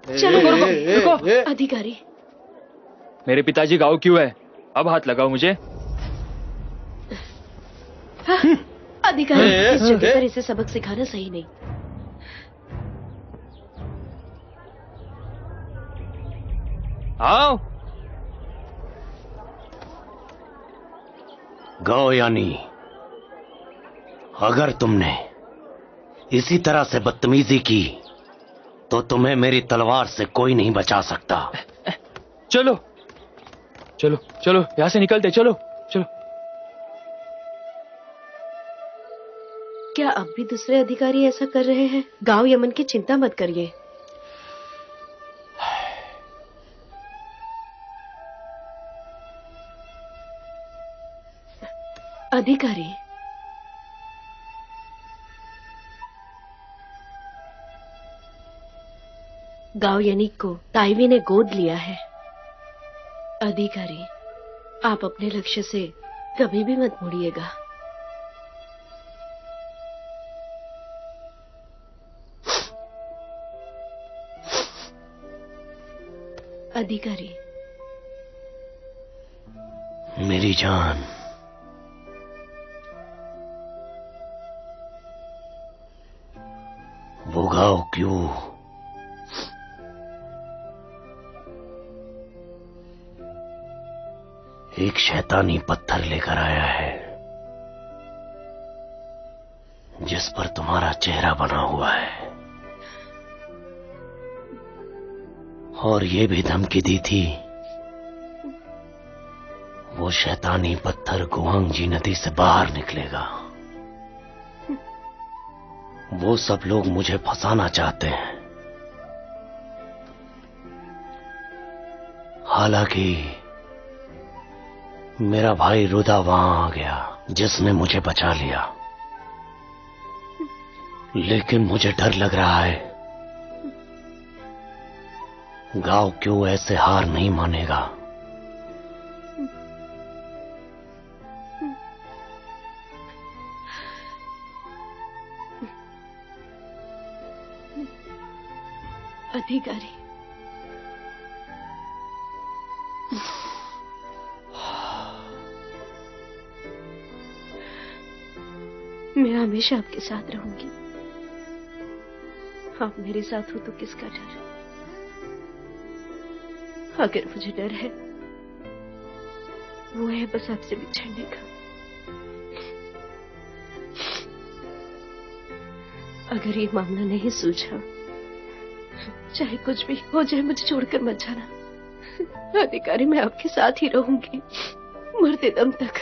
चलो रुको। अधिकारी, मेरे पिताजी गाँव क्यों है? अब हाथ लगाओ मुझे। अधिकारी, इस जगह पर इसे सबक सिखाना सही नहीं। आओ। गौ यानी, अगर तुमने इसी तरह से बदतमीजी की तो तुम्हें मेरी तलवार से कोई नहीं बचा सकता। चलो। चलो चलो यहाँ से निकलते, चलो चलो। क्या अब भी दूसरे अधिकारी ऐसा कर रहे हैं? गांव यमन की चिंता मत करिए। अधिकारी, गांव यनिक को ताइवी ने गोद लिया है। अधिकारी, आप अपने लक्ष्य से कभी भी मत मुड़िएगा। अधिकारी, मेरी जान, वो गाँव क्यों एक शैतानी पत्थर लेकर आया है जिस पर तुम्हारा चेहरा बना हुआ है, और ये भी धमकी दी थी वो शैतानी पत्थर गुआंगजी नदी से बाहर निकलेगा। वो सब लोग मुझे फंसाना चाहते हैं। हालांकि मेरा भाई रुदा वहां आ गया जिसने मुझे बचा लिया, लेकिन मुझे डर लग रहा है गांव क्यों ऐसे हार नहीं मानेगा। अधिकारी, मैं हमेशा आपके साथ रहूंगी। आप मेरे साथ हो तो किसका डर? अगर मुझे डर है वो है बस आपसे बिछड़ने का। अगर ये मामला नहीं सुलझा, चाहे कुछ भी हो जाए, मुझे छोड़कर मत जाना। अधिकारी, मैं आपके साथ ही रहूंगी मरते दम तक।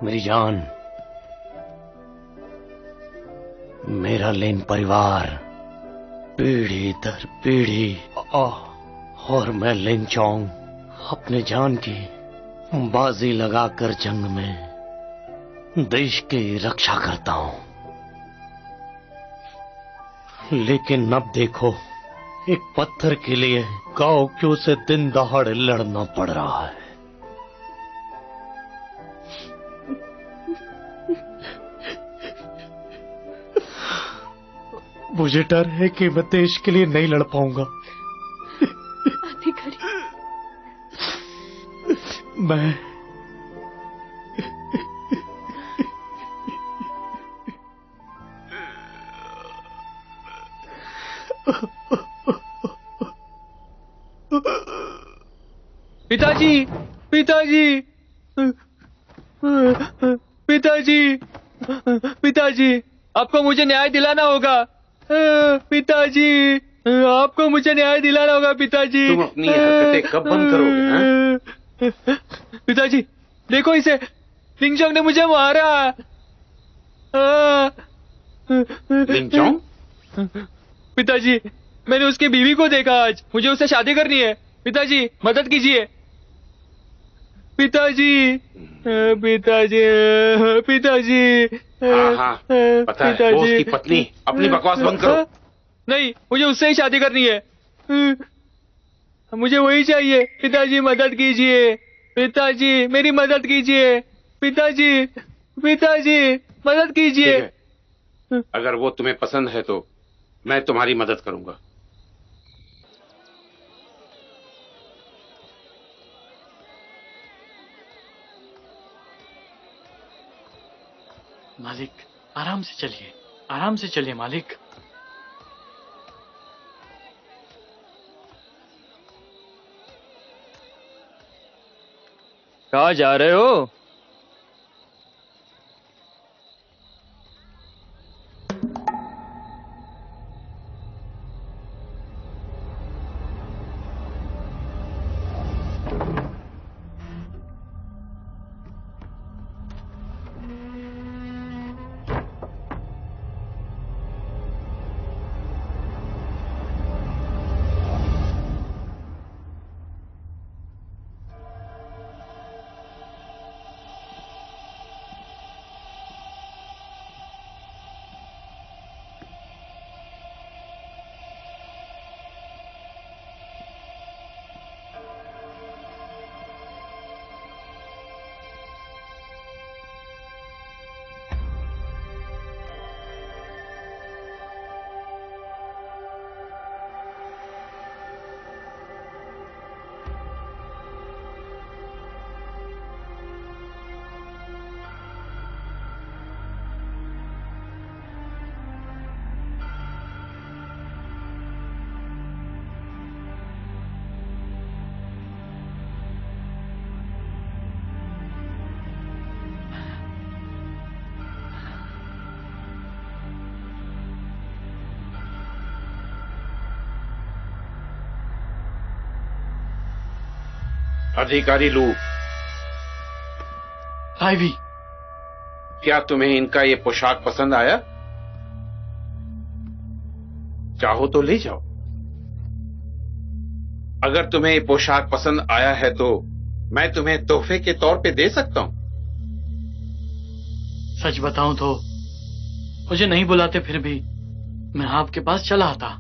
मेरी जान, मेरा लेन परिवार पीढ़ी दर पीढ़ी और मैं लिंचोंग अपने जान की बाजी लगाकर जंग में देश की रक्षा करता हूं। लेकिन अब देखो, एक पत्थर के लिए गांव क्यों से दिन दहाड़े लड़ना पड़ रहा है। मुझे डर है कि मैं देश के लिए नहीं लड़ पाऊंगा। अधिकारी, मैं पिताजी, पिताजी, पिताजी, पिताजी, आपको मुझे न्याय दिलाना होगा। पिताजी, आपको मुझे न्याय दिलाना होगा पिताजी। तुम अपनी हरकतें कब बंद करोगे? पिताजी, देखो इसे, लिंगचोंग ने मुझे मारा। लिंगचोंग? पिताजी, मैंने उसकी बीवी को देखा आज, मुझे उससे शादी करनी है। पिताजी, मदद कीजिए। पिताजी, पिताजी, पिताजी। हाँ, पता है, वो उसकी पत्नी। अपनी बकवास बंद करो। नहीं, मुझे उससे ही शादी करनी है। मुझे वही चाहिए। पिताजी, मदद कीजिए। पिताजी, मेरी मदद कीजिए। पिताजी, पिताजी, मदद कीजिए। अगर वो तुम्हें पसंद है तो मैं तुम्हारी मदद करूंगा। मालिक, आराम से चलिए, आराम से चलिए मालिक। कहाँ जा रहे हो? अधिकारी लू, आईवी, क्या तुम्हें इनका ये पोशाक पसंद आया? चाहो तो ले जाओ। अगर तुम्हें ये पोशाक पसंद आया है तो मैं तुम्हें तोहफे के तौर पे दे सकता हूं। सच बताऊं तो मुझे नहीं बुलाते फिर भी मैं आपके पास चला आता।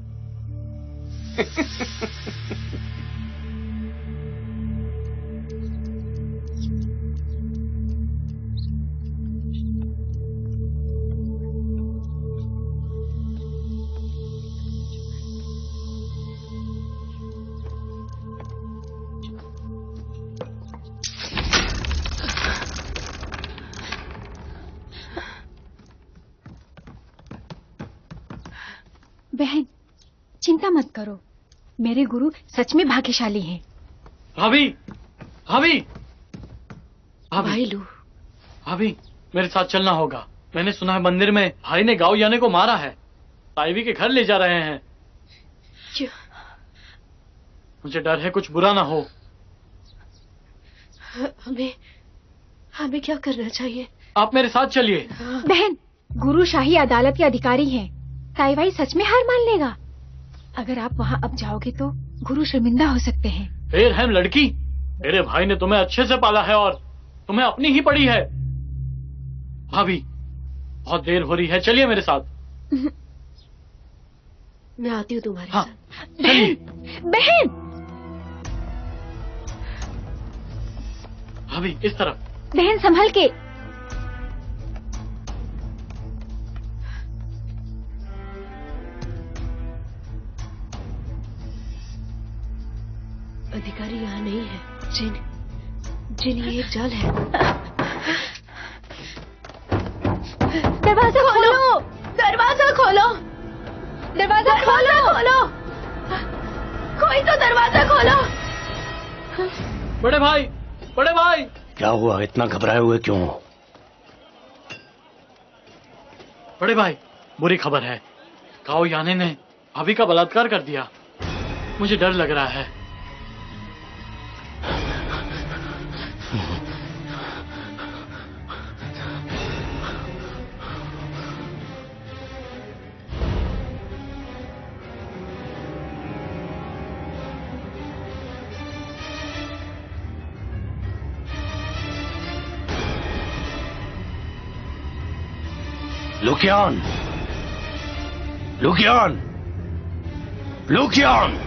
बहन, चिंता मत करो, मेरे गुरु सच में भाग्यशाली हैं। भाभी, भाभी, भाई लू, भाभी, मेरे साथ चलना होगा। मैंने सुना है मंदिर में भाई ने गांव याने को मारा है, ताइवी के घर ले जा रहे हैं। क्यों? मुझे डर है कुछ बुरा ना हो। हमें क्या करना चाहिए? आप मेरे साथ चलिए। बहन, गुरु शाही अदालत के अधिकारी हैं। ताईवाई सच में हार मान लेगा। अगर आप वहाँ अब जाओगे तो गुरु शर्मिंदा हो सकते हैं। बेरहम लड़की, मेरे भाई ने तुम्हें अच्छे से पाला है और तुम्हें अपनी ही पड़ी है। भाभी, बहुत देर हो रही है, चलिए मेरे साथ। मैं आती हूँ तुम्हारे साथ। चलिए। बहन, भाभी इस तरफ। बहन संभल के। अधिकारी यहाँ नहीं है। जिन ये एक जाल है। दरवाजा खोलो, दरवाजा खोलो, दरवाजा खोलो। कोई तो दरवाजा खोलो। बड़े भाई, बड़े भाई। क्या हुआ, इतना घबराए हुए क्यों? बड़े भाई, बुरी खबर है। गांव याने ने भाभी का बलात्कार कर दिया। मुझे डर लग रहा है। लुकियान, लुकियान, लुकियान।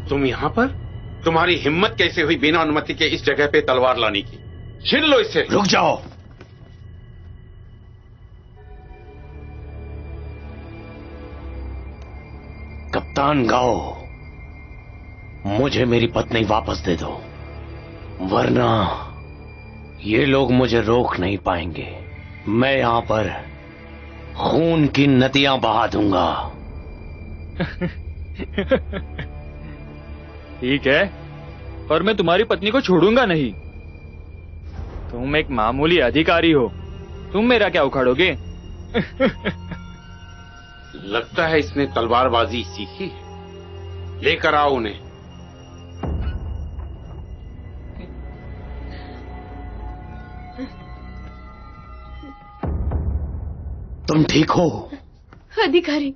तुम यहाँ पर? तुम्हारी हिम्मत कैसे हुई बिना अनुमति के इस जगह पे तलवार लाने की? छीन लो इसे। रुक जाओ। कप्तान गाओ, मुझे मेरी पत्नी वापस दे दो, वरना ये लोग मुझे रोक नहीं पाएंगे। मैं यहां पर खून की नदियां बहा दूंगा। ठीक है, पर मैं तुम्हारी पत्नी को छोड़ूंगा नहीं। तुम एक मामूली अधिकारी हो, तुम मेरा क्या उखाड़ोगे? लगता है इसने तलवारबाजी सीखी है। लेकर आओ उन्हें। तुम ठीक हो? अधिकारी,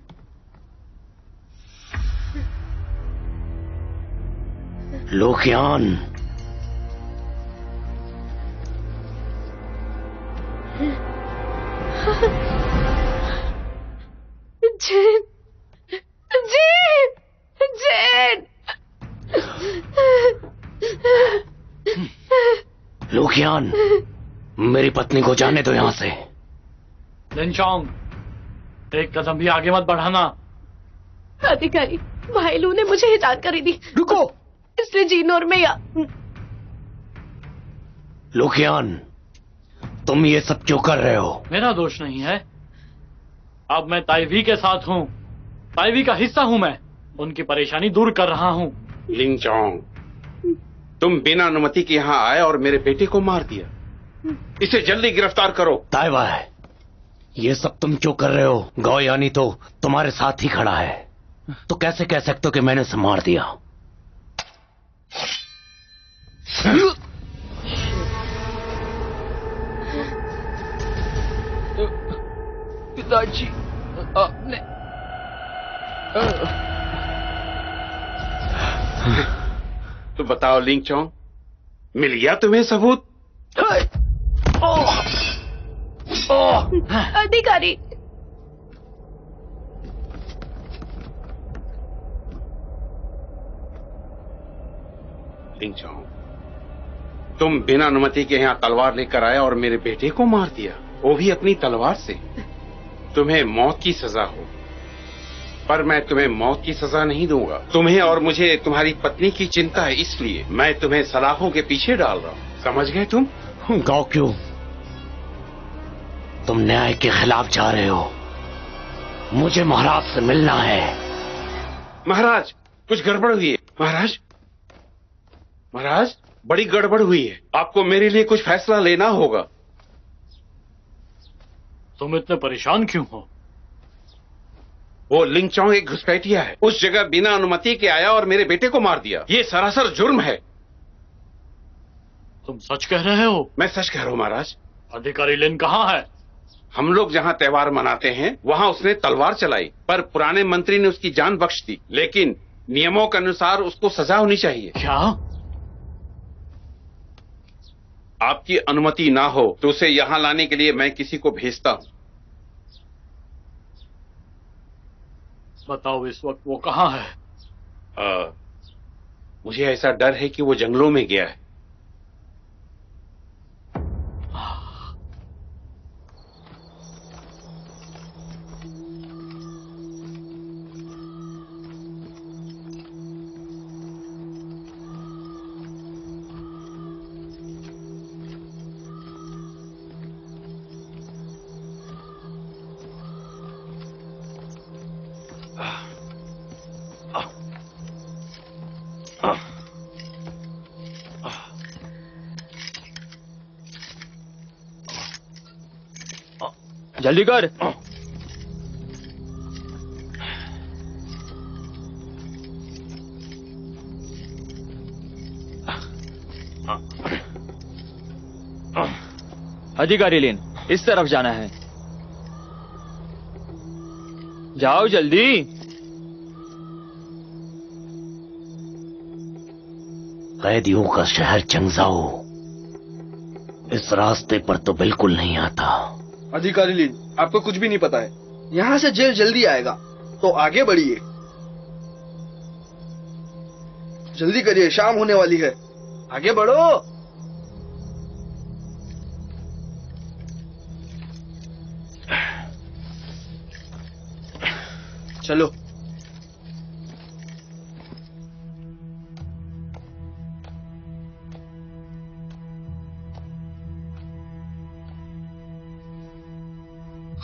लुकियान, जेन, जेन, जेन। लुकियान, मेरी पत्नी को जाने दो यहां से। लिनचोंग, एक कदम भी आगे मत बढ़ाना। अधिकारी, भाई लू ने मुझे ये जानकारी दी। रुको, इसलिए जीन और मैं लुकियान, तुम ये सब क्यों कर रहे हो? मेरा दोष नहीं है। अब मैं ताइवी के साथ हूँ, ताइवी का हिस्सा हूँ मैं। उनकी परेशानी दूर कर रहा हूँ। लिंगचोंग, तुम बिना अनुमति के यहाँ आए और मेरे बेटे को मार दिया। इसे जल्दी गिरफ्तार करो। ताइवा, ये सब तुम क्यों कर रहे हो? गौयानी तो तुम्हारे साथ ही खड़ा है, तो कैसे कह सकते हो कि मैंने उसे मार दिया? पिताजी, आपने तो बताओ लिंगचोंग, मिल गया तुम्हें सबूत? अधिकारी, लिंगचोंग, तुम बिना अनुमति के यहाँ तलवार लेकर आए और मेरे बेटे को मार दिया, वो भी अपनी तलवार से। तुम्हें मौत की सजा हो, पर मैं तुम्हें मौत की सजा नहीं दूंगा। तुम्हें और मुझे तुम्हारी पत्नी की चिंता है, इसलिए मैं तुम्हें सलाखों के पीछे डाल रहा हूँ। समझ गए तुम? गाँव क्यों? तुम न्याय के खिलाफ जा रहे हो। मुझे महाराज से मिलना है। महाराज, कुछ गड़बड़ हुई है। महाराज, महाराज, बड़ी गड़बड़ हुई है। आपको मेरे लिए कुछ फैसला लेना होगा। तुम इतने परेशान क्यों हो? वो लिंगचोंग एक घुसपैठिया है। उस जगह बिना अनुमति के आया और मेरे बेटे को मार दिया। ये सरासर जुर्म है। तुम सच कह रहे हो? मैं सच कह रहा हूँ महाराज। अधिकारी लिन कहाँ है? हम लोग जहाँ त्योहार मनाते हैं वहाँ उसने तलवार चलाई, पर पुराने मंत्री ने उसकी जान बख्श दी। लेकिन नियमों के अनुसार उसको सजा होनी चाहिए। क्या? आपकी अनुमति ना हो तो उसे यहाँ लाने के लिए मैं किसी को भेजता हूँ। बताओ इस वक्त वो कहाँ है? मुझे ऐसा डर है कि वो जंगलों में गया है। जल्दी कर। अधिकारी लिन, इस तरफ जाना है। जाओ जल्दी। कैदियों का शहर चंगजाओ इस रास्ते पर तो बिल्कुल नहीं आता। अधिकारी लिन, आपको कुछ भी नहीं पता है। यहाँ से जेल जल्दी आएगा, तो आगे बढ़िए। जल्दी करिए, शाम होने वाली है। आगे बढ़ो। चलो।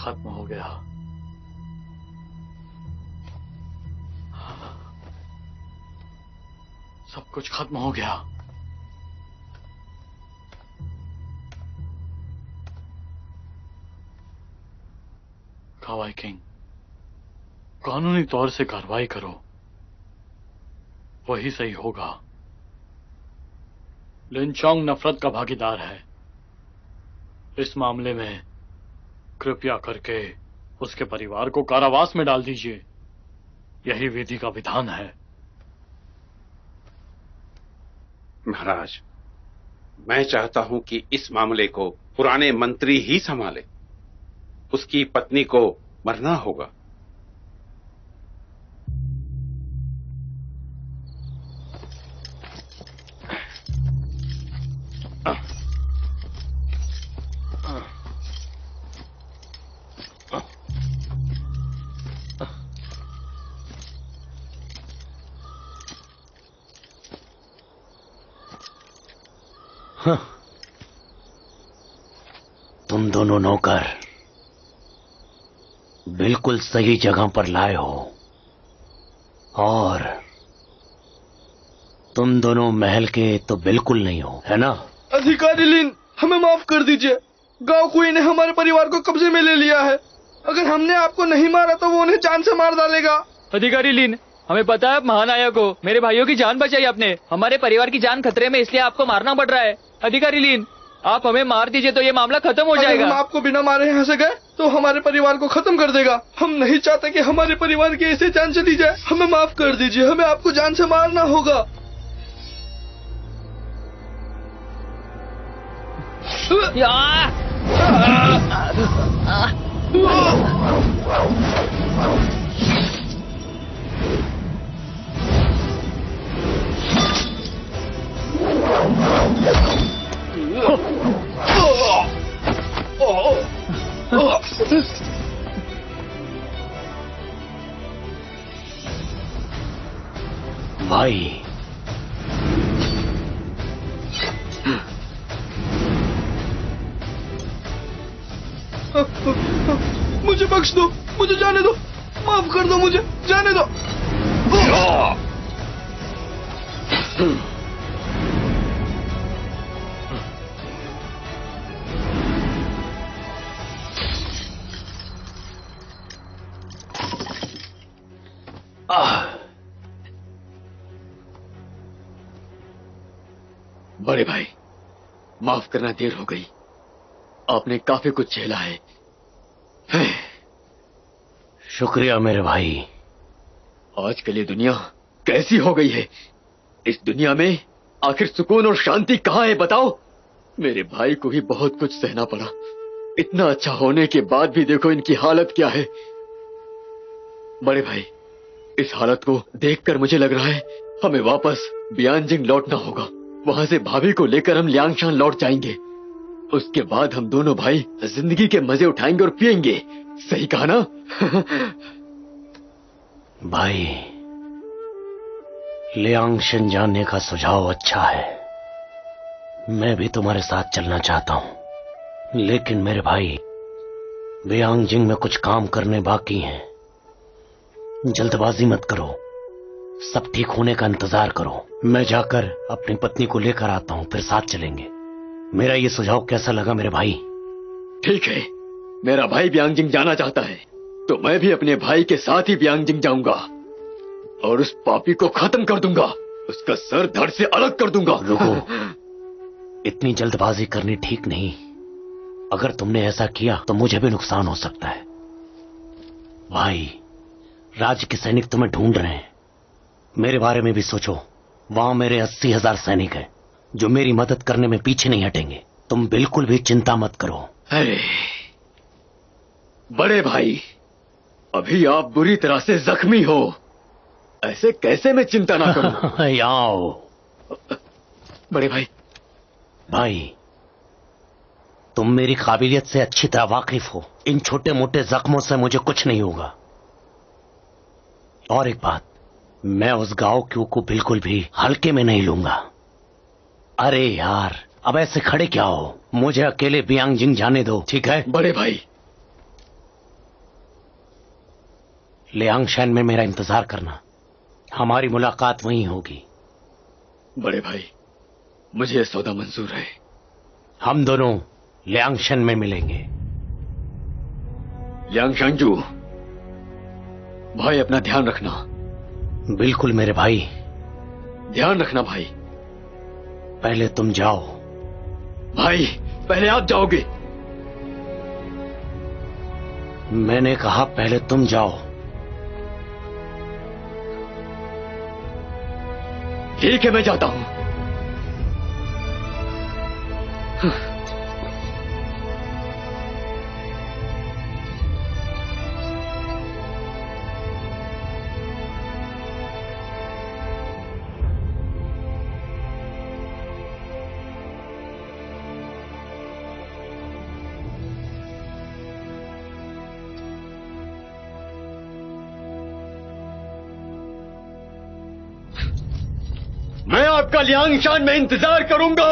खत्म हो गया। सब कुछ खत्म हो गया। कावाई किंग, कानूनी तौर से कार्रवाई करो, वही सही होगा। लिनचोंग नफरत का भागीदार है। इस मामले में कृपया करके उसके परिवार को कारावास में डाल दीजिए। यही विधि का विधान है। महाराज, मैं चाहता हूं कि इस मामले को पुराने मंत्री ही संभाले। उसकी पत्नी को मरना होगा। हाँ। तुम दोनों नौकर बिल्कुल सही जगह पर लाए हो और तुम दोनों महल के तो बिल्कुल नहीं हो, है ना? अधिकारी लीन, हमें माफ कर दीजिए। गांव कुई ने हमारे परिवार को कब्जे में ले लिया है। अगर हमने आपको नहीं मारा तो वो उन्हें जान से मार डालेगा। अधिकारी लीन, हमें पता है आप महानायक हो। मेरे भाइयों की जान बचाई आपने। हमारे परिवार की जान खतरे में, इसलिए आपको मारना पड़ रहा है। अधिकारी लीन, आप हमें मार दीजिए तो ये मामला खत्म हो जाएगा। अगर हम आपको बिना मारे यहाँ से गए तो हमारे परिवार को खत्म कर देगा। हम नहीं चाहते कि हमारे परिवार की ऐसे जान चली जाए। हमें माफ कर दीजिए, हमें आपको जान से मारना होगा। भाई, मुझे बख्श दो, मुझे जाने दो, माफ कर दो, मुझे जाने दो। बड़े भाई, माफ करना, देर हो गई। आपने काफी कुछ झेला है। शुक्रिया मेरे भाई। आजकल ये दुनिया कैसी हो गई है? इस दुनिया में आखिर सुकून और शांति कहाँ है, बताओ? मेरे भाई को भी बहुत कुछ सहना पड़ा। इतना अच्छा होने के बाद भी देखो इनकी हालत क्या है। बड़े भाई, इस हालत को देखकर मुझे लग रहा है हमें वापस बियानजिंग लौटना होगा। वहां से भाभी को लेकर हम लियांगशान लौट जाएंगे। उसके बाद हम दोनों भाई जिंदगी के मजे उठाएंगे और पिएंगे। सही कहा ना? भाई, लियांगशान जाने का सुझाव अच्छा है। मैं भी तुम्हारे साथ चलना चाहता हूं, लेकिन मेरे भाई, बियांगजिंग में कुछ काम करने बाकी हैं। जल्दबाजी मत करो, सब ठीक होने का इंतजार करो। मैं जाकर अपनी पत्नी को लेकर आता हूं, फिर साथ चलेंगे। मेरा ये सुझाव कैसा लगा मेरे भाई? ठीक है, मेरा भाई बियांगजिंग जाना चाहता है तो मैं भी अपने भाई के साथ ही बियांगजिंग जाऊंगा और उस पापी को खत्म कर दूंगा। उसका सर धड़ से अलग कर दूंगा। रुको, इतनी जल्दबाजी करनी ठीक नहीं। अगर तुमने ऐसा किया तो मुझे भी नुकसान हो सकता है। भाई, राज्य के सैनिक तुम्हें ढूंढ रहे हैं। मेरे बारे में भी सोचो। वहां मेरे 80,000 सैनिक हैं जो मेरी मदद करने में पीछे नहीं हटेंगे। तुम बिल्कुल भी चिंता मत करो। अरे बड़े भाई, अभी आप बुरी तरह से जख्मी हो। ऐसे कैसे मैं चिंता ना करूं? यहाँ आओ। बड़े भाई। भाई, तुम मेरी काबिलियत से अच्छी तरह वाकिफ हो। इन छोटे मोटे जख्मों से मुझे कुछ नहीं होगा। और एक बात, मैं उस गांव क्यों को बिल्कुल भी हल्के में नहीं लूंगा। अरे यार, अब ऐसे खड़े क्या हो? मुझे अकेले बियांगजिंग जाने दो, ठीक है? बड़े भाई, लियांगशान में मेरा इंतजार करना। हमारी मुलाकात वहीं होगी। बड़े भाई, मुझे यह सौदा मंजूर है। हम दोनों लियांगशान में मिलेंगे। लियांगशानजू, भाई अपना ध्यान रखना। बिल्कुल मेरे भाई। ध्यान रखना भाई। पहले तुम जाओ। भाई, पहले आप जाओगे। मैंने कहा पहले तुम जाओ। ठीक है, मैं जाता हूं। मैं आपका लियांगशान में इंतजार करूंगा।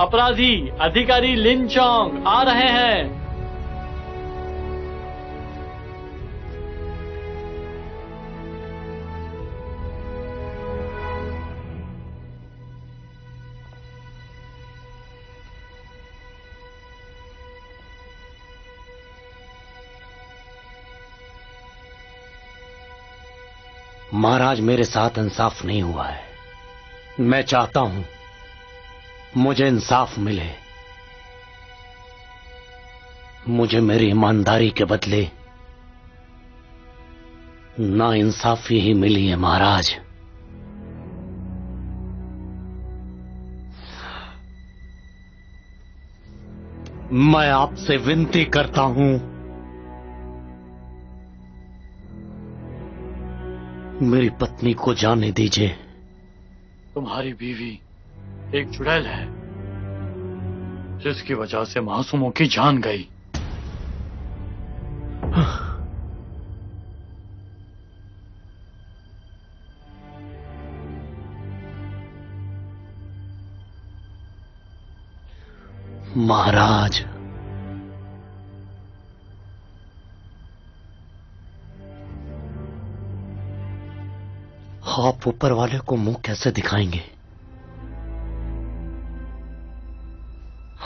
अपराधी अधिकारी लिन चोंग आ रहे हैं। महाराज, मेरे साथ इंसाफ नहीं हुआ है। मैं चाहता हूं मुझे इंसाफ मिले। मुझे मेरी ईमानदारी के बदले ना इंसाफी ही मिली है महाराज। मैं आपसे विनती करता हूं, मेरी पत्नी को जाने दीजिए। तुम्हारी बीवी एक चुड़ैल है जिसकी वजह से मासूमों की जान गई। महाराज, आप ऊपर वाले को मुंह कैसे दिखाएंगे?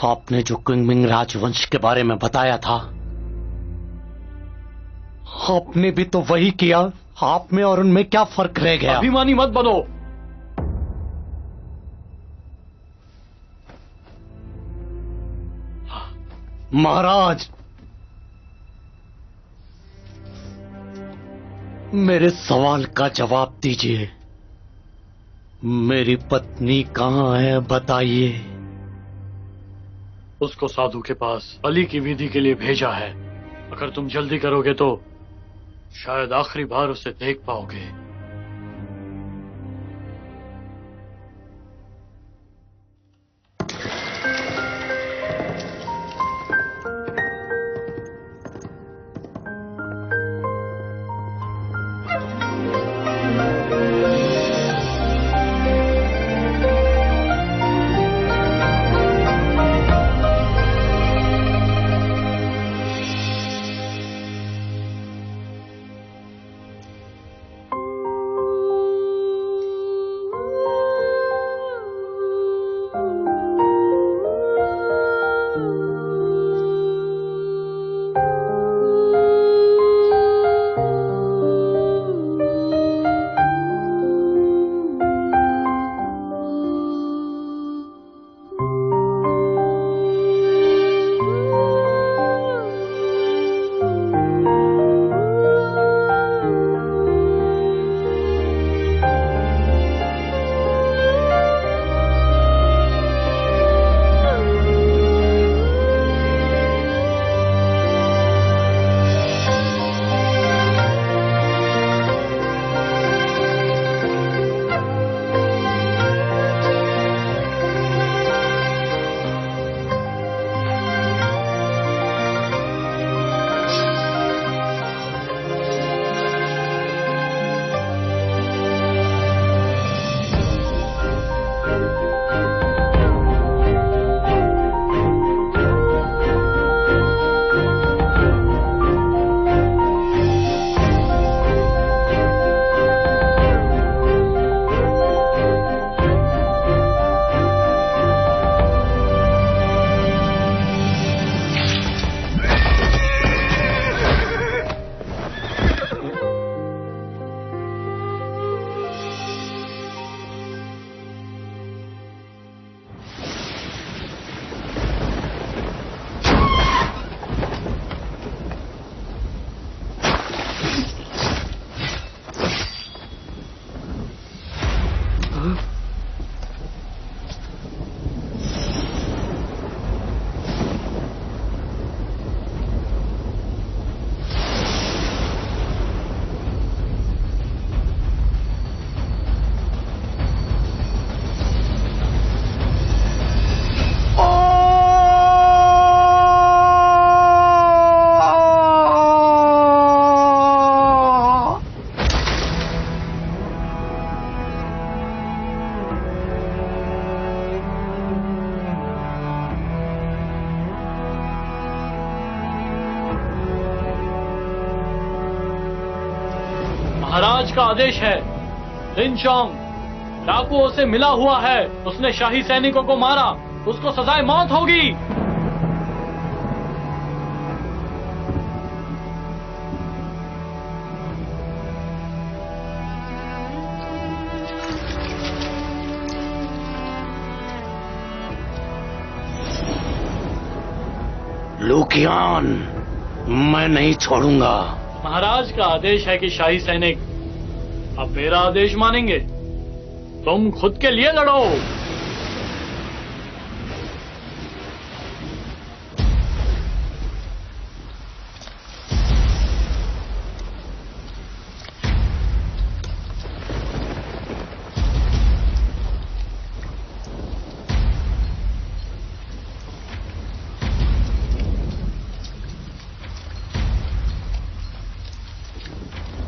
आपने जो किंगमिंग राजवंश के बारे में बताया था, आपने भी तो वही किया। आप में और उनमें क्या फर्क रह गया? अभिमानी मत बनो। महाराज, मेरे सवाल का जवाब दीजिए। मेरी पत्नी कहां है, बताइए। उसको साधु के पास बलि की विधि के लिए भेजा है। अगर तुम जल्दी करोगे तो शायद आखिरी बार उसे देख पाओगे। महाराज का आदेश है, लिन चोंग डाकुओं से मिला हुआ है, उसने शाही सैनिकों को मारा, उसको सजाए मौत होगी। लू कियान, मैं नहीं छोड़ूंगा। महाराज का आदेश है कि शाही सैनिक अब मेरा आदेश मानेंगे। तुम खुद के लिए लड़ो।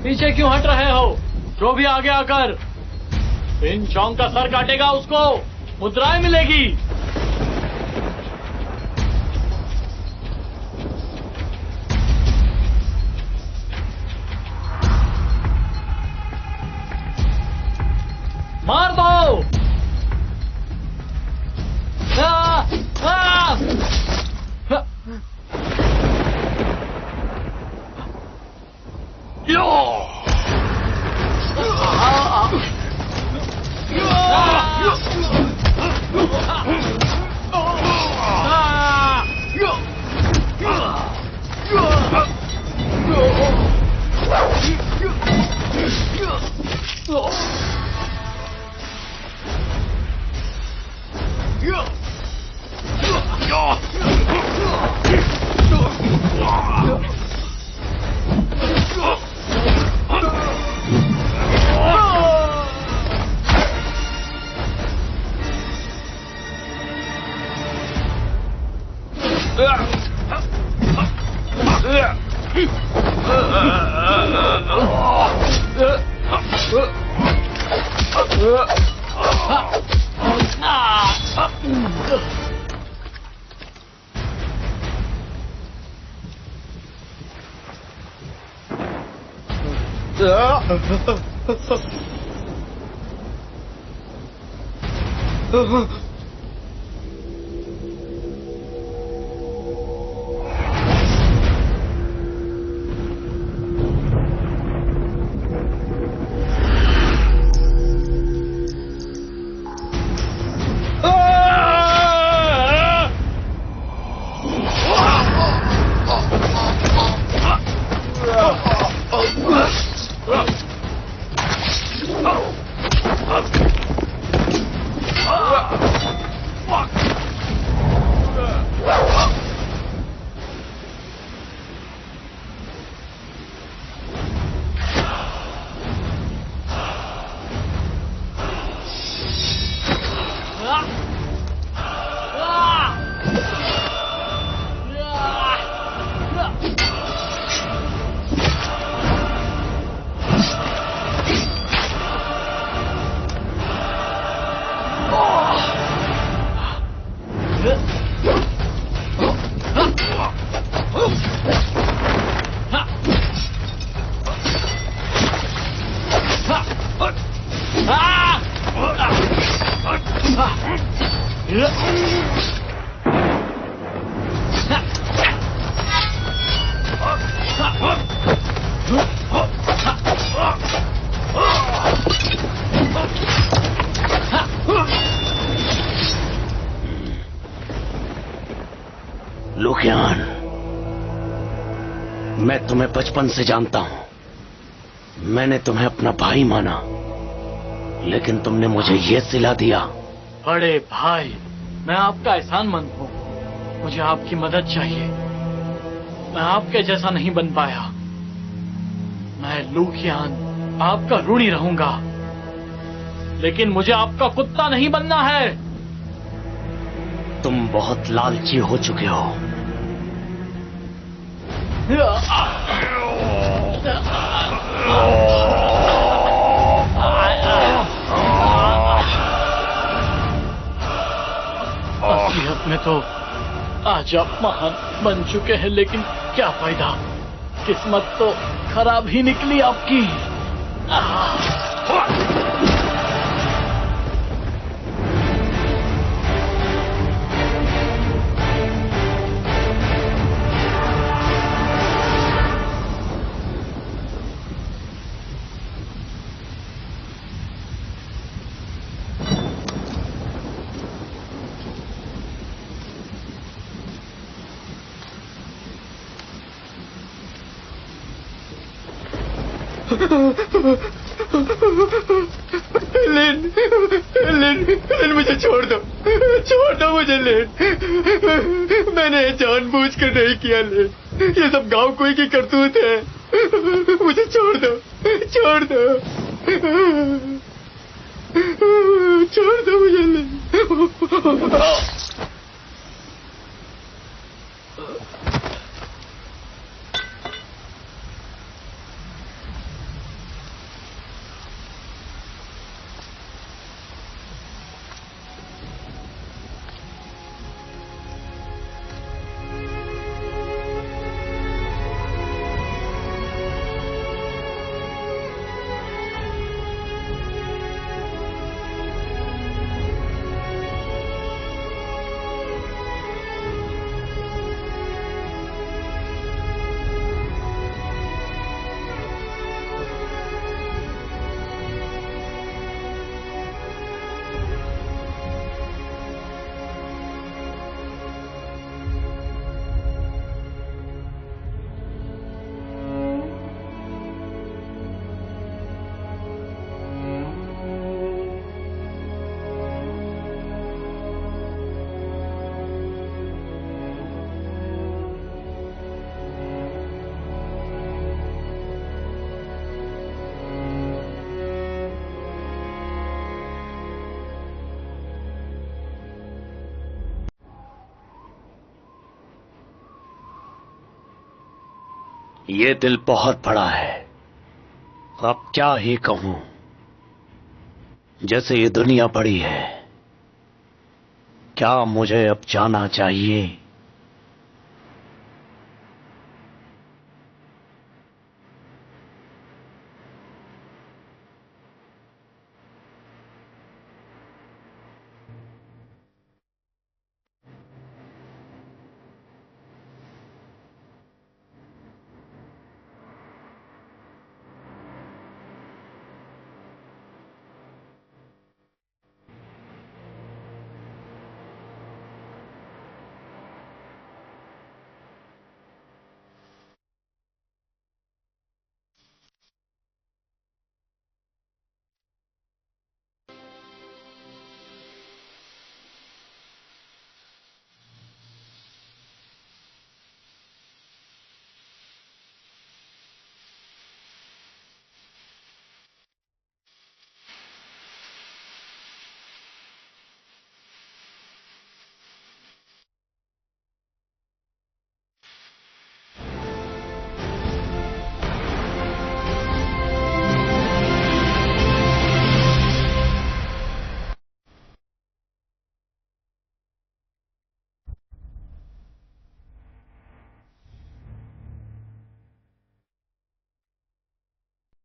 पीछे क्यों हट रहे हो? जो भी आगे आकर लिन चोंग का सर काटेगा उसको मुद्राएं मिलेगी। मार दो। लू कियान, मैं तुम्हें बचपन से जानता हूं। मैंने तुम्हें अपना भाई माना, लेकिन तुमने मुझे यह सिला दिया। बड़े भाई, मैं आपका एहसानमंद हूँ। मुझे आपकी मदद चाहिए। मैं आपके जैसा नहीं बन पाया। मैं लू कियान आपका ऋणी रहूंगा, लेकिन मुझे आपका कुत्ता नहीं बनना है। तुम बहुत लालची हो चुके हो। असलियत में तो आज आप महान बन चुके हैं, लेकिन क्या फायदा, किस्मत तो खराब ही निकली आपकी। लिन, लिन, लिन मुझे छोड़ दो मुझे लिन। मैंने जानबूझकर नहीं किया लिन, ये सब गांव कोई की करतूत है। मुझे छोड़ दो मुझे लिन। ये दिल बहुत बड़ा है, अब क्या ही कहूं। जैसे ये दुनिया बड़ी है, क्या मुझे अब जाना चाहिए?